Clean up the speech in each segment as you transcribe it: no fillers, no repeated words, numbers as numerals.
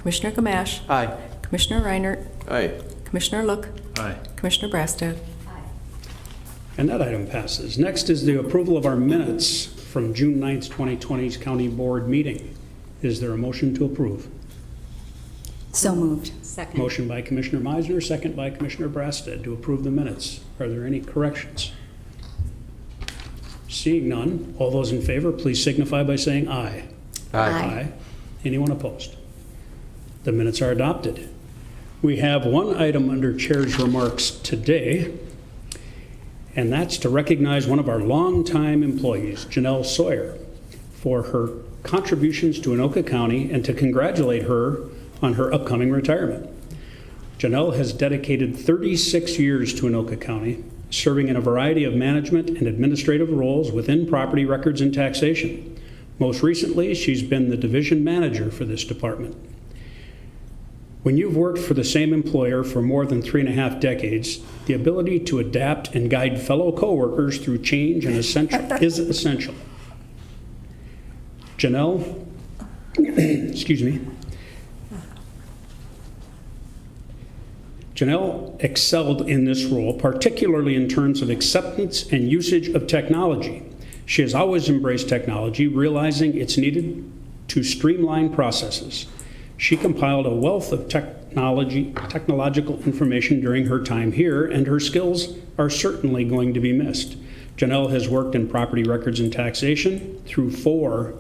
Commissioner Gamash. Aye. Commissioner Reinert. Aye. Commissioner Look. Aye. Commissioner Brastad. And that item passes. Next is the approval of our minutes from June 9th, 2020's County Board meeting. Is there a motion to approve? So moved. Second. Motion by Commissioner Meisner, second by Commissioner Brastad to approve the minutes. Are there any corrections? Seeing none, all those in favor, please signify by saying aye. Aye. Anyone opposed? The minutes are adopted. We have one item under Chair's remarks today, and that's to recognize one of our longtime employees, Janelle Sawyer, for her contributions to Anoka County and to congratulate her on her upcoming retirement. Janelle has dedicated 36 years to Anoka County, serving in a variety of management and administrative roles within property records and taxation. Most recently, she's been the division manager for this department. When you've worked for the same employer for more than 3.5 decades, the ability to adapt and guide fellow coworkers through change is essential. Janelle, excuse me. Janelle excelled in this role, particularly in terms of acceptance and usage of technology. She has always embraced technology, realizing it's needed to streamline processes. She compiled a wealth of technological information during her time here, and her skills are certainly going to be missed. Janelle has worked in property records and taxation through 4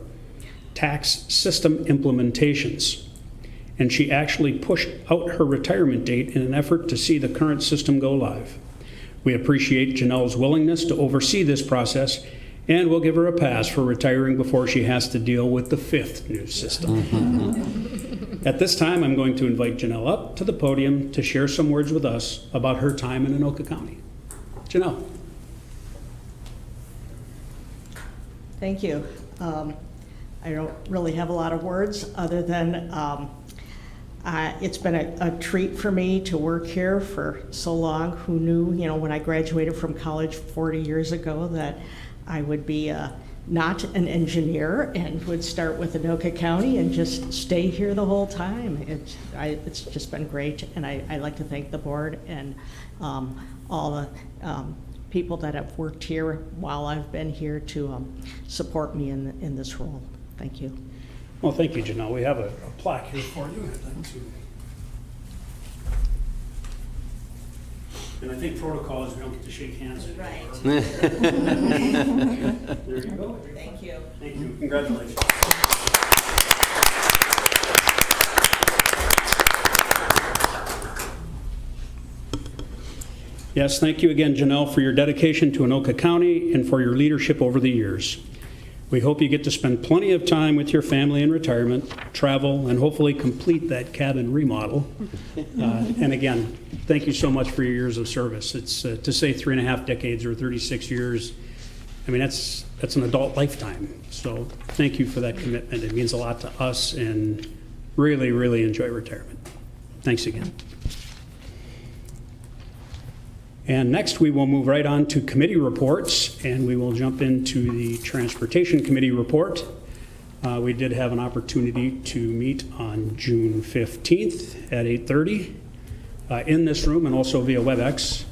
tax system implementations, and she actually pushed out her retirement date in an effort to see the current system go live. We appreciate Janelle's willingness to oversee this process, and we'll give her a pass for retiring before she has to deal with the 5th new system. At this time, I'm going to invite Janelle up to the podium to share some words with us about her time in Anoka County. Janelle. Thank you. I don't really have a lot of words other than it's been a treat for me to work here for so long. Who knew, when I graduated from college 40 years ago that I would be not an engineer and would start with Anoka County and just stay here the whole time. It's just been great, and I'd like to thank the board and all the people that have worked here while I've been here to support me in this role. Thank you. Well, thank you, Janelle. We have a plaque here for you. And I think protocol is we don't get to shake hands anymore. Right. There you go. Thank you. Thank you. Congratulations. Yes, thank you again, Janelle, for your dedication to Anoka County and for your leadership over the years. We hope you get to spend plenty of time with your family in retirement, travel, and hopefully complete that cabin remodel. And again, thank you so much for your years of service. It's to say 3.5 decades or 36 years. I mean, that's an adult lifetime. So thank you for that commitment. It means a lot to us, and really, really enjoy retirement. Thanks again. And next, we will move right on to committee reports, and we will jump into the Transportation Committee report. We did have an opportunity to meet on June 15th at 8:30 in this room and also via Webex,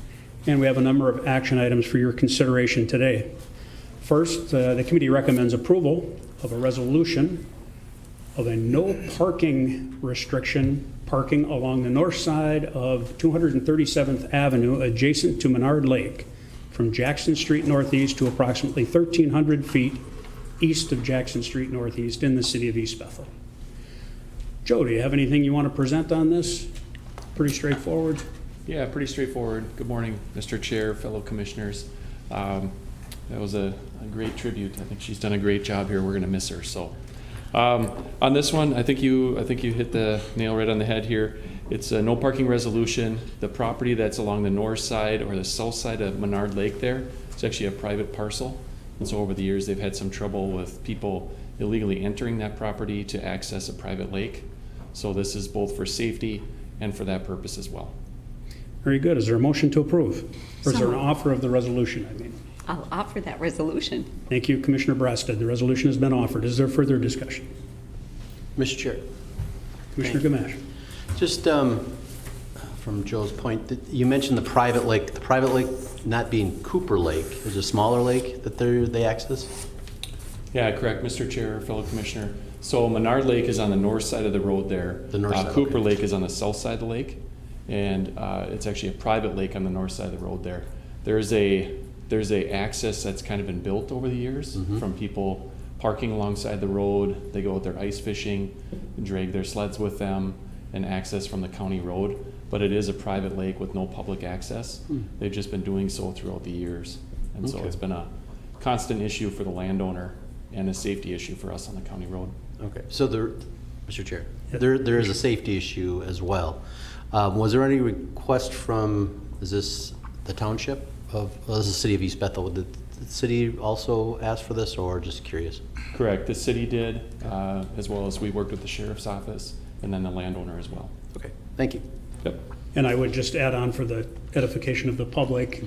and we have a number of action items for your consideration today. First, the committee recommends approval of a resolution of a no parking restriction parking along the north side of 237th Avenue adjacent to Menard Lake from Jackson Street Northeast to approximately 1,300 feet east of Jackson Street Northeast in the city of East Bethel. Joe, do you have anything you want to present on this? Pretty straightforward. Yeah, pretty straightforward. Good morning, Mr. Chair, fellow commissioners. That was a great tribute. I think she's done a great job here. We're going to miss her. So on this one, I think you hit the nail right on the head here. It's a no parking resolution. The property that's along the north side or the south side of Menard Lake there, it's actually a private parcel. And so over the years, they've had some trouble with people illegally entering that property to access a private lake. So this is both for safety and for that purpose as well. Very good. Is there a motion to approve? Or is there an offer of the resolution, I mean? I'll offer that resolution. Thank you, Commissioner Brastad. The resolution has been offered. Is there further discussion? Mr. Chair. Commissioner Gamash. Just from Joe's point, you mentioned the private lake not being Cooper Lake. There's a smaller lake that they access? Yeah, correct, Mr. Chair, fellow commissioner. So Menard Lake is on the north side of the road there. The north side, Cooper okay. Lake is on the south side of the lake, and it's actually a private lake on the north side of the road there. There's a access that's kind of been built over the years from people parking alongside the road. They go out there ice fishing, drag their sleds with them, and access from the county road. But it is a private lake with no public access. They've just been doing so throughout the years. And so Okay. it's been a constant issue for the landowner and a safety issue for us on the county road. Okay. So Mr. Chair, Yeah. there is a safety issue as well. Was there any request from, is this the township this is the city of East Bethel? Did the city also ask for this, or just curious? Correct, the city did, as well as we worked with the sheriff's office and then the landowner as well. Okay, thank you. Yep. And I would just add on for the edification of the public,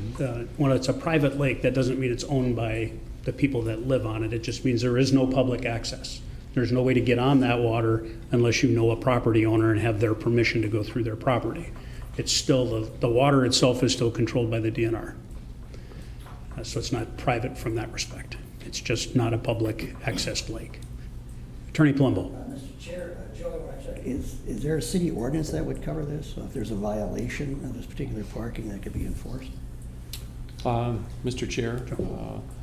when it's a private lake, that doesn't mean it's owned by the people that live on it. It just means there is no public access. There's no way to get on that water unless you know a property owner and have their permission to go through their property. It's still, the water itself is still controlled by the DNR. So it's not private from that respect. It's just not a public accessed lake. Attorney Palumbo. Mr. Chair, Joe, I want to check. Is there a city ordinance that would cover this? So if there's a violation of this particular parking, that could be enforced? Mr. Chair,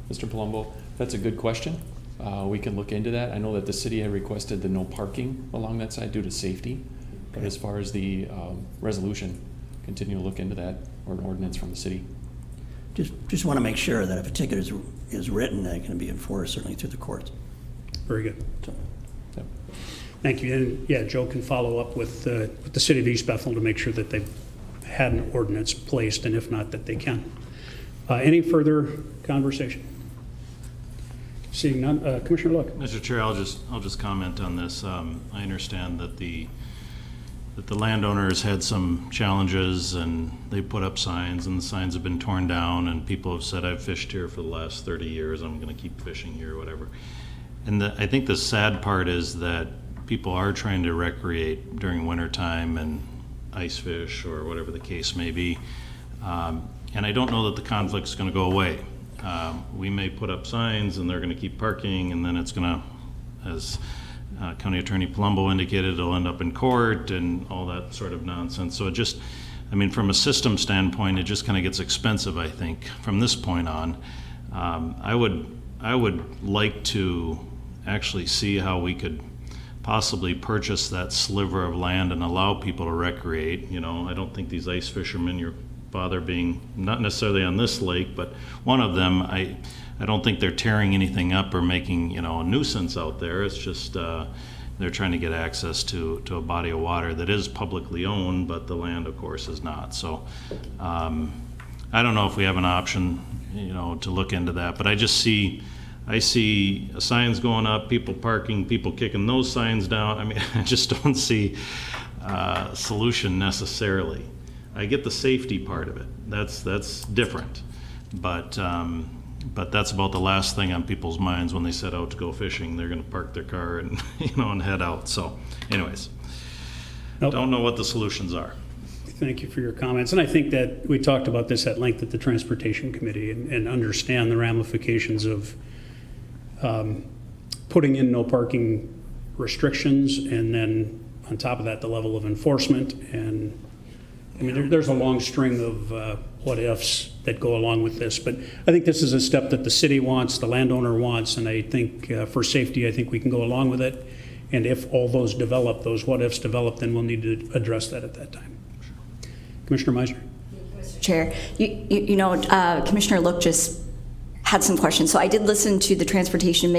Mr. Palumbo, that's a good question. We can look into that. I know that the city had requested the no parking along that side due to safety. But as far as the resolution, continue to look into that, or an ordinance from the city. Just want to make sure that if a ticket is written, that it can be enforced, certainly through the courts. Very good. So, Yep. Thank you. And yeah, Joe can follow up with the city of East Bethel to make sure that they've had an ordinance placed, and if not, that they can. Any further conversation? Seeing none, Commissioner Look. Mr. Chair, I'll just comment on this. I understand that the landowners had some challenges and they put up signs and the signs have been torn down and people have said, I've fished here for the last 30 years, I'm going to keep fishing here or whatever. And I think the sad part is that people are trying to recreate during winter time and ice fish or whatever the case may be. And I don't know that the conflict's going to go away. We may put up signs and they're going to keep parking, and then it's going to, as County Attorney Palumbo indicated, it'll end up in court and all that sort of nonsense. So it just, I mean, from a system standpoint, it just kind of gets expensive, I think, from this point on. I would like to actually see how we could possibly purchase that sliver of land and allow people to recreate. You know, I don't think these ice fishermen, your father being not necessarily on this lake, but one of them, I don't think they're tearing anything up or making, you know, a nuisance out there. It's just they're trying to get access to a body of water that is publicly owned, but the land, of course, is not. So I don't know if we have an option, you know, to look into that. But I see signs going up, people parking, people kicking those signs down. I mean, I just don't see a solution necessarily. I get the safety part of it. That's different, but that's about the last thing on people's minds when they set out to go fishing. They're going to park their car and and head out. So, anyways, Nope. Don't know what the solutions are. Thank you for your comments. And I think that we talked about this at length at the Transportation Committee and understand the ramifications of putting in no parking restrictions, and then on top of that, the level of enforcement. And I mean, there's a long string of what ifs that go along with this. But I think this is a step that the city wants, the landowner wants, and I think for safety, I think we can go along with it. And if all those develop, those what ifs develop, then we'll need to address that at that time. Commissioner Meisner. Chair, you know, Commissioner Look just had some questions. So I did listen to the Transportation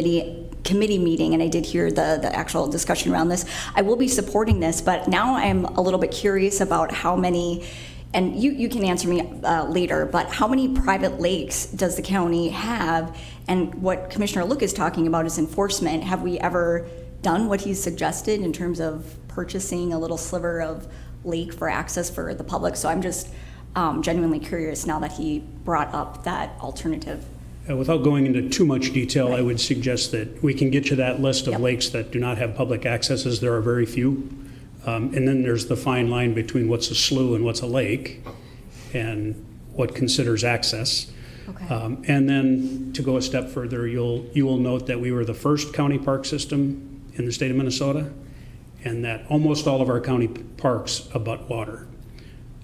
Committee meeting, and I did hear the actual discussion around this. I will be supporting this, but now I'm a little bit curious about how many, and you can answer me later, but how many private lakes does the county have? And what Commissioner Look is talking about is enforcement. Have we ever done what he's suggested in terms of purchasing a little sliver of lake for access for the public? So I'm just genuinely curious now that he brought up that alternative. Without going into too much detail, I would suggest that we can get you that list of Yep. lakes that do not have public access, as there are very few. And then there's the fine line between what's a slough and what's a lake, and what considers access. Okay. And then to go a step further, you will note that we were the first county park system in the state of Minnesota, and that almost all of our county parks abut water.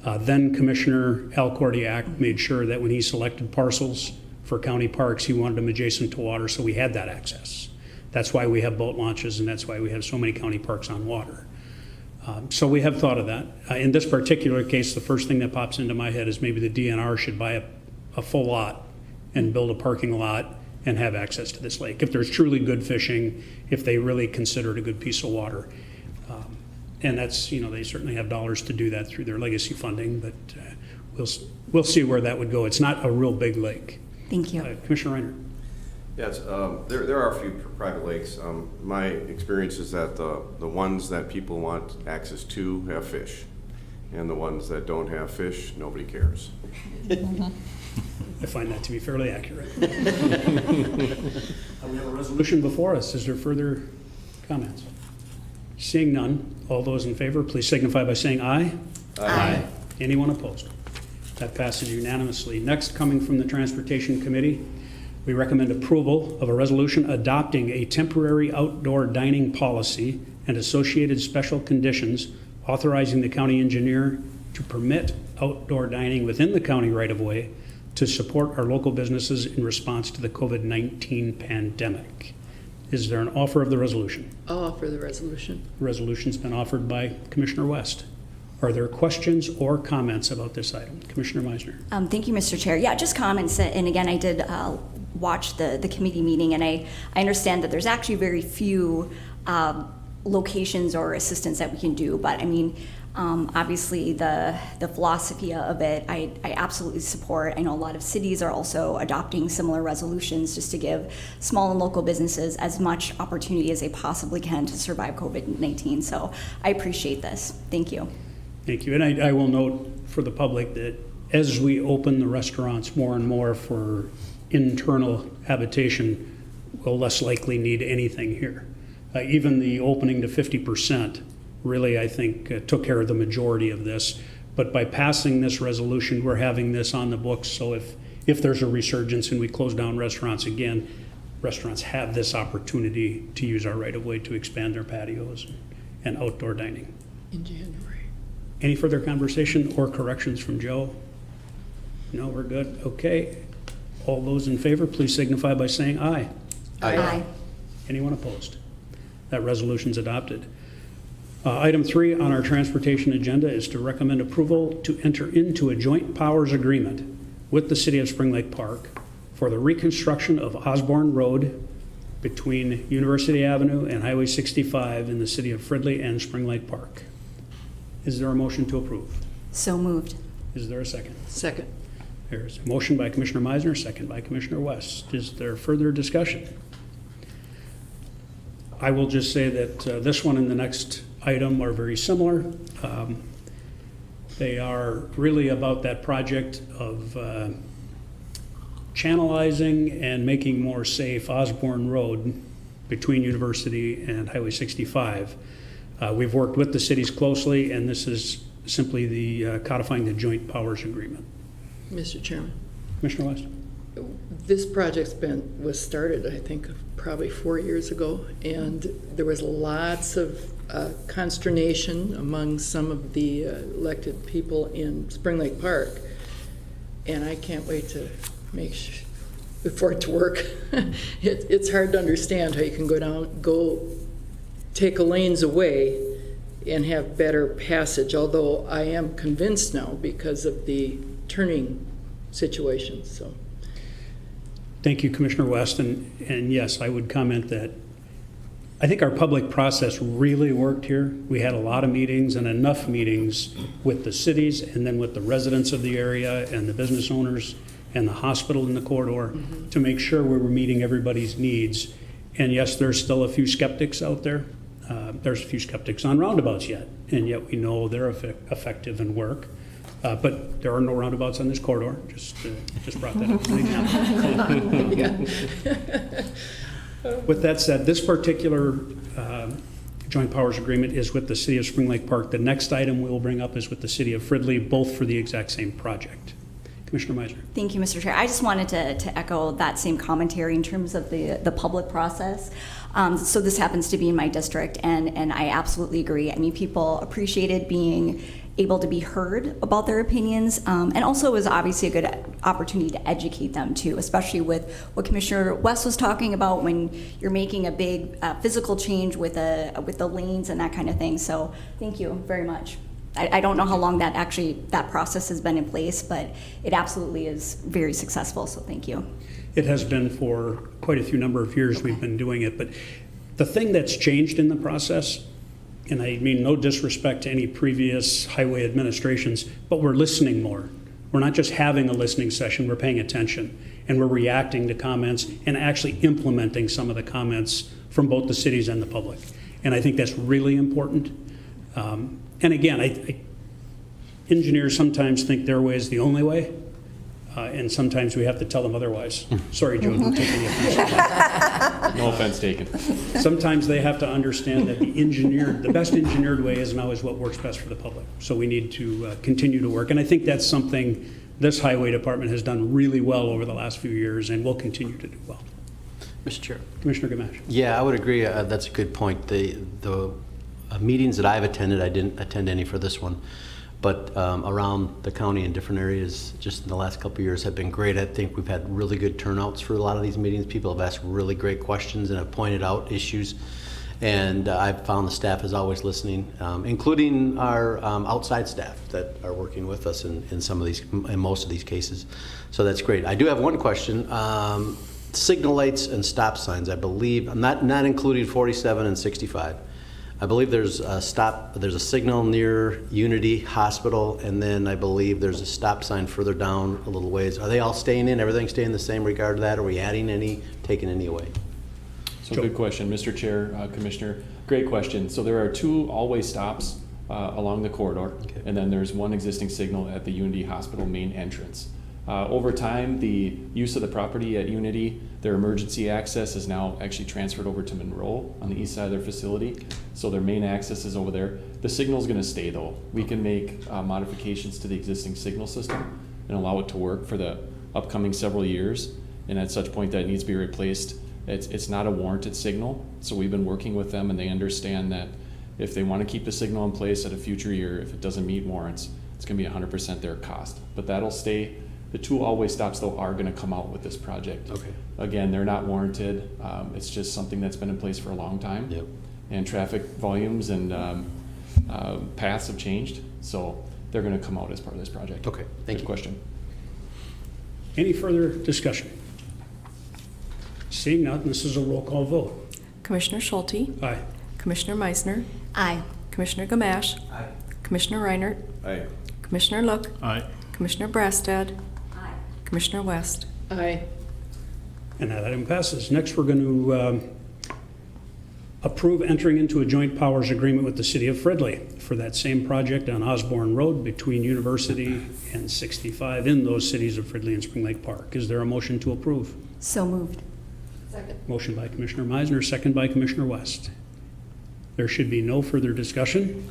Then Commissioner Al Cordiak made sure that when he selected parcels for county parks, he wanted them adjacent to water, so we had that access. That's why we have boat launches, and that's why we have so many county parks on water. So we have thought of that. In this particular case, the first thing that pops into my head is maybe the DNR should buy a full lot and build a parking lot and have access to this lake. If there's truly good fishing, if they really consider it a good piece of water. And that's, they certainly have dollars to do that through their legacy funding, but we'll see where that would go. It's not a real big lake. Thank you. Commissioner Reinert. Yes, there are a few private lakes. My experience is that the ones that people want access to have fish, and the ones that don't have fish, nobody cares. I find that to be fairly accurate. We have a resolution before us. Is there further comments? Seeing none, all those in favor, please signify by saying aye. Aye. Anyone opposed? That passes unanimously. Next, coming from the Transportation Committee, we recommend approval of a resolution adopting a temporary outdoor dining policy and associated special conditions authorizing the county engineer to permit outdoor dining within the county right-of-way to support our local businesses in response to the COVID-19 pandemic. Is there an offer of the resolution? I'll offer the resolution. The resolution's been offered by Commissioner West. Are there questions or comments about this item? Commissioner Meisner. Thank you, Mr. Chair. Yeah, just comments. And again, I did watch the committee meeting, and I understand that there's actually very few locations or assistance that we can do. But I mean, obviously the philosophy of it, I absolutely support. I know a lot of cities are also adopting similar resolutions just to give small and local businesses as much opportunity as they possibly can to survive COVID-19. So I appreciate this. Thank you. Thank you. And I will note for the public that as we open the restaurants more and more for internal habitation, we'll less likely need anything here. Even the opening to 50% really, I think, took care of the majority of this. But by passing this resolution, we're having this on the books. So if there's a resurgence and we close down restaurants again, restaurants have this opportunity to use our right-of-way to expand their patios and outdoor dining. In January. Any further conversation or corrections from Joe? No, we're good. Okay. All those in favor, please signify by saying aye. Aye. Anyone opposed? That resolution's adopted. Item 3 on our transportation agenda is to recommend approval to enter into a joint powers agreement with the City of Spring Lake Park for the reconstruction of Osborne Road between University Avenue and Highway 65 in the city of Fridley and Spring Lake Park. Is there a motion to approve? So moved. Is there a second? Second. There's a motion by Commissioner Meisner, second by Commissioner West. Is there further discussion? I will just say that this one and the next item are very similar. They are really about that project of channelizing and making more safe Osborne Road between University and Highway 65. We've worked with the cities closely, and this is simply the codifying the joint powers agreement. Mr. Chairman, Commissioner West? this project's was started, I think, probably 4 years ago, and there was lots of consternation among some of the elected people in Spring Lake Park, and I can't wait to for it to work. It's hard to understand how you can go take a lanes away and have better passage, although I am convinced now because of the turning situation. So, thank you, Commissioner West, and yes, I would comment that I think our public process really worked here. We had a lot of meetings and enough meetings with the cities and then with the residents of the area and the business owners and the hospital in the corridor to make sure we were meeting everybody's needs. And yes, there's still a few skeptics out there. There's a few skeptics on roundabouts yet, and yet we know they're effective and work. But there are no roundabouts on this corridor. Just brought that up as an example. With that said, this particular joint powers agreement is with the city of Spring Lake Park. The next item we'll bring up is with the city of Fridley, both for the exact same project. Commissioner Meisner. Thank you, Mr. Chair. I just wanted to echo that same commentary in terms of the public process. So this happens to be in my district, and I absolutely agree. I mean, people appreciated being able to be heard about their opinions, and also it was obviously a good opportunity to educate them too, especially with what Commissioner West was talking about when you're making a big physical change with the lanes and that kind of thing. So thank you very much. I don't know how long that process has been in place, but it absolutely is very successful, so thank you. It has been for quite a few number of years we've been doing it, but the thing that's changed in the process, and I mean no disrespect to any previous highway administrations, but we're listening more. We're not just having a listening session, we're paying attention, and we're reacting to comments and actually implementing some of the comments from both the cities and the public. And I think that's really important. And again, engineers sometimes think their way is the only way, and sometimes we have to tell them otherwise. Sorry, Joe, don't take any offense. No offense taken. Sometimes they have to understand that the best engineered way isn't always what works best for the public. So we need to continue to work, and I think that's something this highway department has done really well over the last few years, and will continue to do well. Mr. Chair. Commissioner Gamash. Yeah, I would agree. That's a good point. The meetings that I've attended, I didn't attend any for this one, but around the county in different areas just in the last couple of years have been great. I think we've had really good turnouts for a lot of these meetings. People have asked really great questions and have pointed out issues. And I've found the staff is always listening, including our outside staff that are working with us in most of these cases. So that's great. I do have one question. Signal lights and stop signs, I believe, not including 47 and 65. I believe there's a signal near Unity Hospital, and then I believe there's a stop sign further down a little ways. Are they all staying in? Everything staying the same regard to that? Are we adding any, taking any away? So good question, Mr. Chair, Commissioner. Great question. So there are 2 always stops along the corridor, Okay. and then there's 1 existing signal at the Unity Hospital main entrance. Over time, the use of the property at Unity, their emergency access is now actually transferred over to Monroe on the east side of their facility. So their main access is over there. The signal's gonna stay though. We can make modifications to the existing signal system and allow it to work for the upcoming several years. And at such point that it needs to be replaced, it's not a warranted signal. So we've been working with them, and they understand that if they wanna keep the signal in place at a future year, if it doesn't meet warrants, it's gonna be 100% their cost. But that'll stay. The 2 always stops though are gonna come out with this project. Okay. Again, they're not warranted. It's just something that's been in place for a long time. Yep. And traffic volumes and paths have changed, so they're gonna come out as part of this project. Okay, thank you. Good question. Any further discussion? Seeing none, this is a roll call vote. Commissioner Schulte, Aye. Commissioner Meisner, Aye. Commissioner Gamash, Aye. Commissioner Reinert, Aye. Commissioner Look, Aye. Commissioner Brastad, Aye. Commissioner West. Aye. And that item passes. Next, we're going to approve entering into a joint powers agreement with the city of Fridley for that same project on Osborne Road between University and 65 in those cities of Fridley and Spring Lake Park. Is there a motion to approve? So moved. Second. Motion by Commissioner Meisner, second by Commissioner West. There should be no further discussion.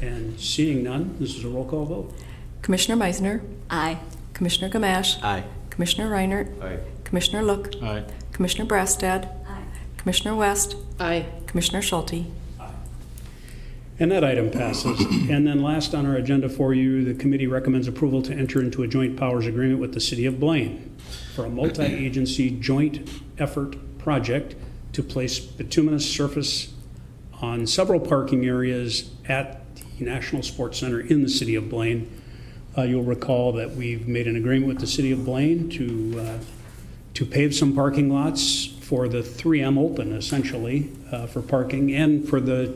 And seeing none, this is a roll call vote. Commissioner Meisner, Aye. Commissioner Gamash, Aye. Commissioner Reinert, Aye. Commissioner Look, Aye. Commissioner Brastad, Aye. Commissioner West, Aye. Commissioner Schulte. And that item passes. And then last on our agenda for you, the committee recommends approval to enter into a joint powers agreement with the city of Blaine for a multi-agency joint effort project to place bituminous surface on several parking areas at the National Sports Center in the city of Blaine. You'll recall that we've made an agreement with the city of Blaine to pave some parking lots for the 3M Open, essentially, for parking, and for the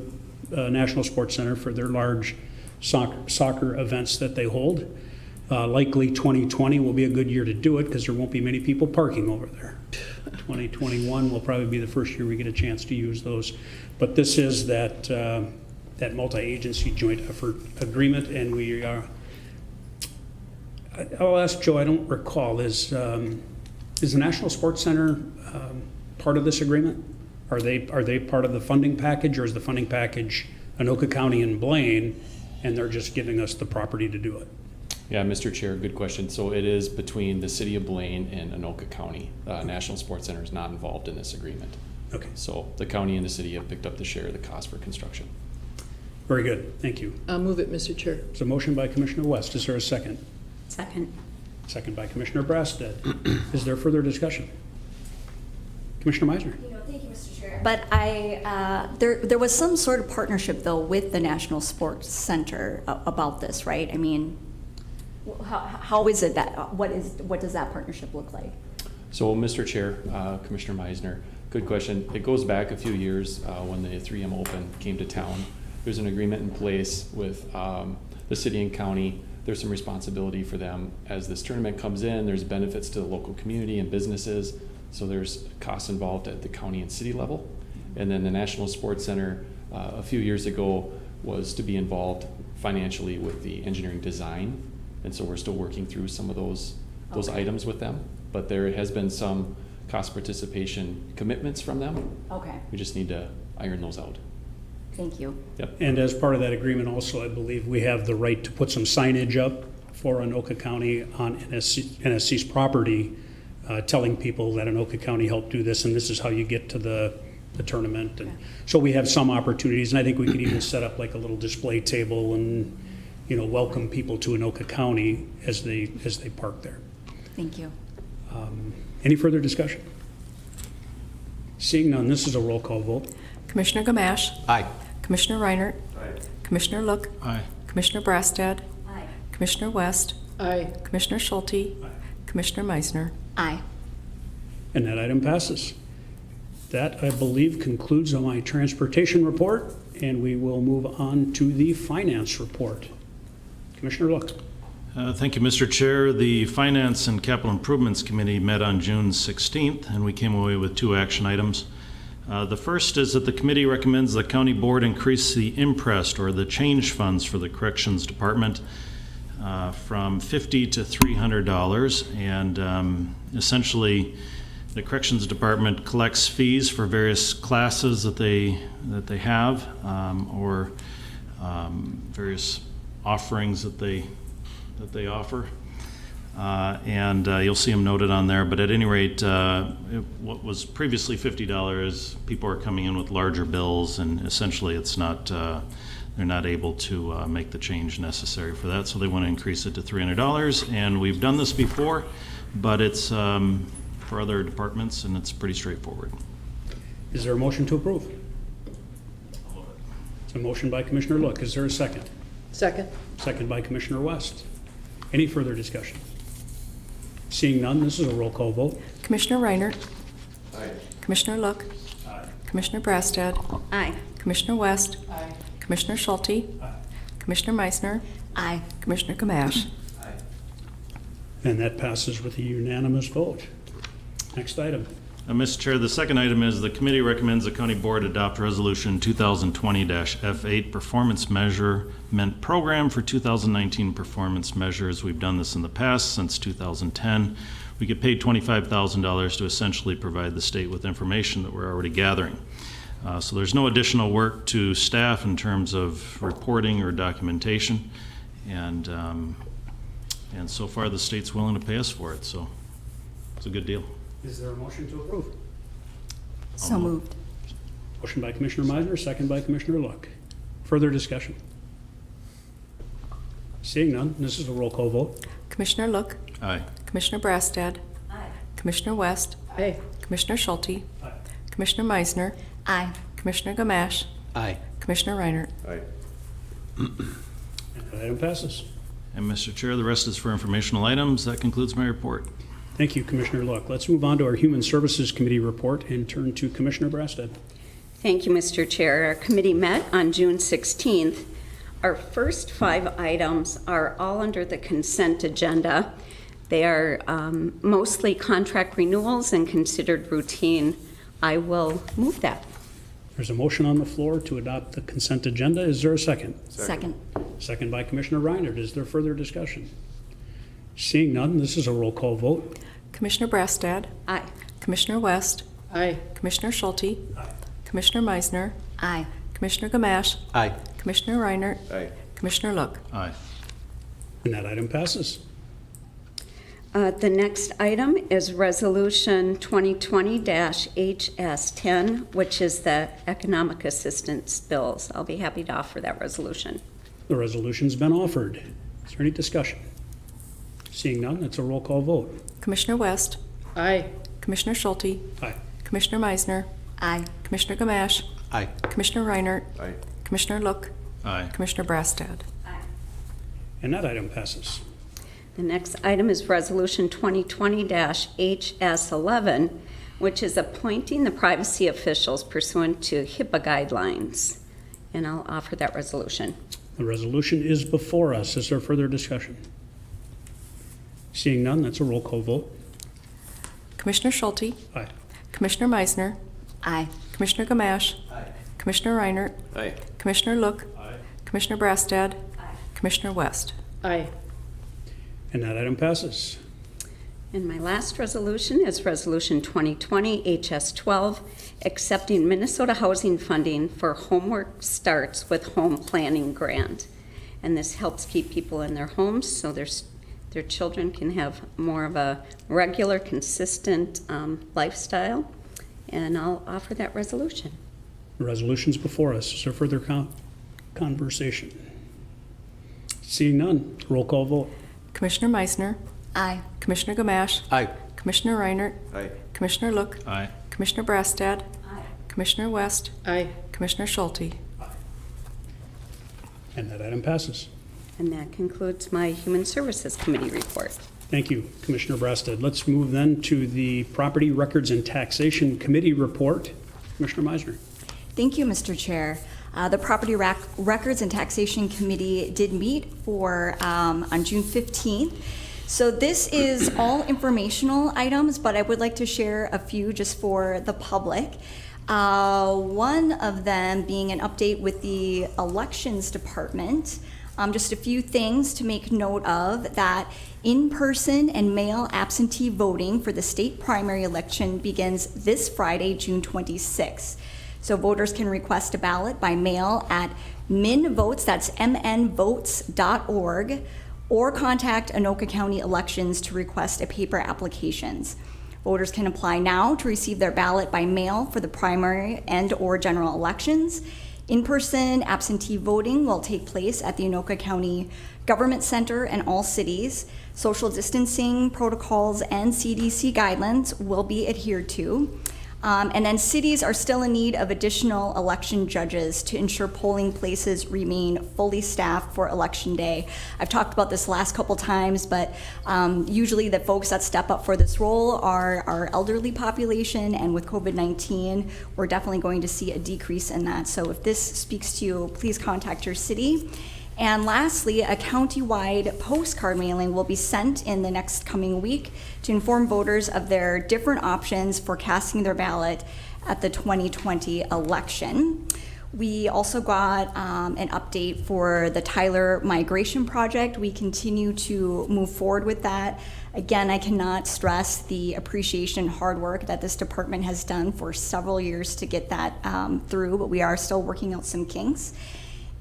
National Sports Center for their large soccer events that they hold. Likely 2020 will be a good year to do it because there won't be many people parking over there. 2021 will probably be the first year we get a chance to use those. But this is that multi-agency joint effort agreement, and we are. I'll ask Joe, I don't recall, is the National Sports Center part of this agreement? Are they part of the funding package, or is the funding package Anoka County and Blaine, and they're just giving us the property to do it? Yeah, Mr. Chair, good question. So it is between the city of Blaine and Anoka County. National Sports Center is not involved in this agreement. Okay, So the county and the city have picked up the share of the cost for construction. very good, thank you. I'll move it, Mr. Chair. There's a motion by Commissioner West. Is there a second? Second. Second by Commissioner Brastad. Is there further discussion? Commissioner Meisner? Thank you, Mr. Chair. But there was some sort of partnership, though, with the National Sports Center about this, right? I mean, how is it that, what does that partnership look like? So, Mr. Chair, Commissioner Meisner, good question. It goes back a few years when the 3M Open came to town. There's an agreement in place with the city and county. There's some responsibility for them. As this tournament comes in, there's benefits to the local community and businesses. So there's costs involved at the county and city level. And then the National Sports Center a few years ago was to be involved financially with the engineering design. And so we're still working through some of those items with them. But there has been some cost participation commitments from them. Okay, We just need to iron those out. thank you. Yep. And as part of that agreement also, I believe we have the right to put some signage up for Anoka County on NSC's property, telling people that Anoka County helped do this, and this is how you get to the tournament. And so we have some opportunities, and I think we could even set up like a little display table and, welcome people to Anoka County as they park there. Thank you. Any further discussion? Seeing none, this is a roll call vote. Commissioner Gamash. Aye. Commissioner Reinert. Aye. Commissioner Look. Aye. Commissioner Brastad. Aye. Commissioner West. Aye. Commissioner Schulte. Commissioner Meisner. Aye. And that item passes. That, I believe, concludes my transportation report, and we will move on to the finance report. Commissioner Look. Thank you, Mr. Chair. The Finance and Capital Improvements Committee met on June 16th, and we came away with 2 action items. The first is that the committee recommends the county board increase the imprest or the change funds for the corrections department from $50 to $300, and essentially the corrections department collects fees for various classes that they have or various offerings that they offer. And you'll see them noted on there, but at any rate, what was previously $50, people are coming in with larger bills, and essentially it's not, they're not able to make the change necessary for that, so they want to increase it to $300. And we've done this before, but it's for other departments, and it's pretty straightforward. Is there a motion to approve? It's a motion by Commissioner Look. Is there a second? Second. Second by Commissioner West. Any further discussion? Seeing none, this is a roll call vote. Commissioner Reinert. Aye. Commissioner Look. Commissioner Brastad. Aye. Commissioner West. Aye. Commissioner Schulte. Commissioner Meisner. Aye. Commissioner Gamash. And that passes with a unanimous vote. Next item. Mr. Chair, the second item is the committee recommends the county board adopt resolution 2020-F8 performance measurement program for 2019 performance measures. We've done this in the past since 2010. We get paid $25,000 to essentially provide the state with information that we're already gathering. So there's no additional work to staff in terms of reporting or documentation. And so far the state's willing to pay us for it, so it's a good deal. Is there a motion to approve? So moved. Motion by Commissioner Meisner, second by Commissioner Look. Further discussion? Seeing none, this is a roll call vote. Commissioner Look. Aye. Commissioner Brastad. Commissioner West. Aye. Commissioner Schulte. Commissioner Meisner. Aye. Commissioner Gamash. Aye. Commissioner Reinert. Aye. And that item passes. And Mr. Chair, the rest is for informational items. That concludes my report. Thank you, Commissioner Look. Let's move on to our Human Services Committee report and turn to Commissioner Brastad. Thank you, Mr. Chair. Our committee met on June 16th. Our first 5 items are all under the consent agenda. They are mostly contract renewals and considered routine. I will move that. There's a motion on the floor to adopt the consent agenda. Is there a second? Second. Second by Commissioner Reinert. Is there further discussion? Seeing none, this is a roll call vote. Commissioner Brastad. Aye. Commissioner West. Aye. Commissioner Schulte. Commissioner Meisner, Aye. Commissioner Gamash, Aye. Commissioner Reinert, Aye. Commissioner Look. Aye. And that item passes. The next item is Resolution 2020-HS10, which is the economic assistance bills. I'll be happy to offer that resolution. The resolution's been offered. Is there any discussion? Seeing none, it's a roll call vote. Commissioner West, Aye. Commissioner Schulte, Aye. Commissioner Meisner, Aye. Commissioner Gamash, Aye. Commissioner Reinert, Aye. Commissioner Look, Aye. Commissioner Brastad. And that item passes. The next item is Resolution 2020-HS11, which is appointing the privacy officials pursuant to HIPAA guidelines. And I'll offer that resolution. The resolution is before us. Is there further discussion? Seeing none, that's a roll call vote. Commissioner Schulte, Aye. Commissioner Meisner, Aye. Commissioner Gamash, Commissioner Reinert, Aye. Commissioner Look, Commissioner Brastad, Commissioner West. Aye. And that item passes. And my last resolution is Resolution 2020-HS12, accepting Minnesota housing funding for Homework Starts with Home Planning Grant. And this helps keep people in their homes so their children can have more of a regular, consistent lifestyle. And I'll offer that resolution. The resolution's before us. Is there further conversation? Seeing none, roll call vote. Commissioner Meisner, Aye. Commissioner Gamash, Aye. Commissioner Reinert, Aye. Commissioner Look, Aye. Commissioner Brastad, Commissioner West, Aye. Commissioner Schulte. And that item passes. And that concludes my Human Services Committee report. Thank you, Commissioner Brastad. Let's move then to the Property Records and Taxation Committee report. Commissioner Meisner. Thank you, Mr. Chair. The Property Records and Taxation Committee did meet on June 15th. So this is all informational items, but I would like to share a few just for the public. One of them being an update with the Elections Department. Just a few things to make note of: that in-person and mail absentee voting for the state primary election begins this Friday, June 26th. So voters can request a ballot by mail at MNVotes, that's mnvotes.org, or contact Anoka County Elections to request a paper applications. Voters can apply now to receive their ballot by mail for the primary and/or general elections. In-person absentee voting will take place at the Anoka County Government Center in all cities. Social distancing protocols and CDC guidelines will be adhered to. And then cities are still in need of additional election judges to ensure polling places remain fully staffed for Election Day. I've talked about this last couple times, but usually the folks that step up for this role are our elderly population, and with COVID-19, we're definitely going to see a decrease in that. So if this speaks to you, please contact your city. And lastly, a county-wide postcard mailing will be sent in the next coming week to inform voters of their different options for casting their ballot at the 2020 election. We also got an update for the Tyler Migration Project. We continue to move forward with that. Again, I cannot stress the appreciation and hard work that this department has done for several years to get that through, but we are still working out some kinks.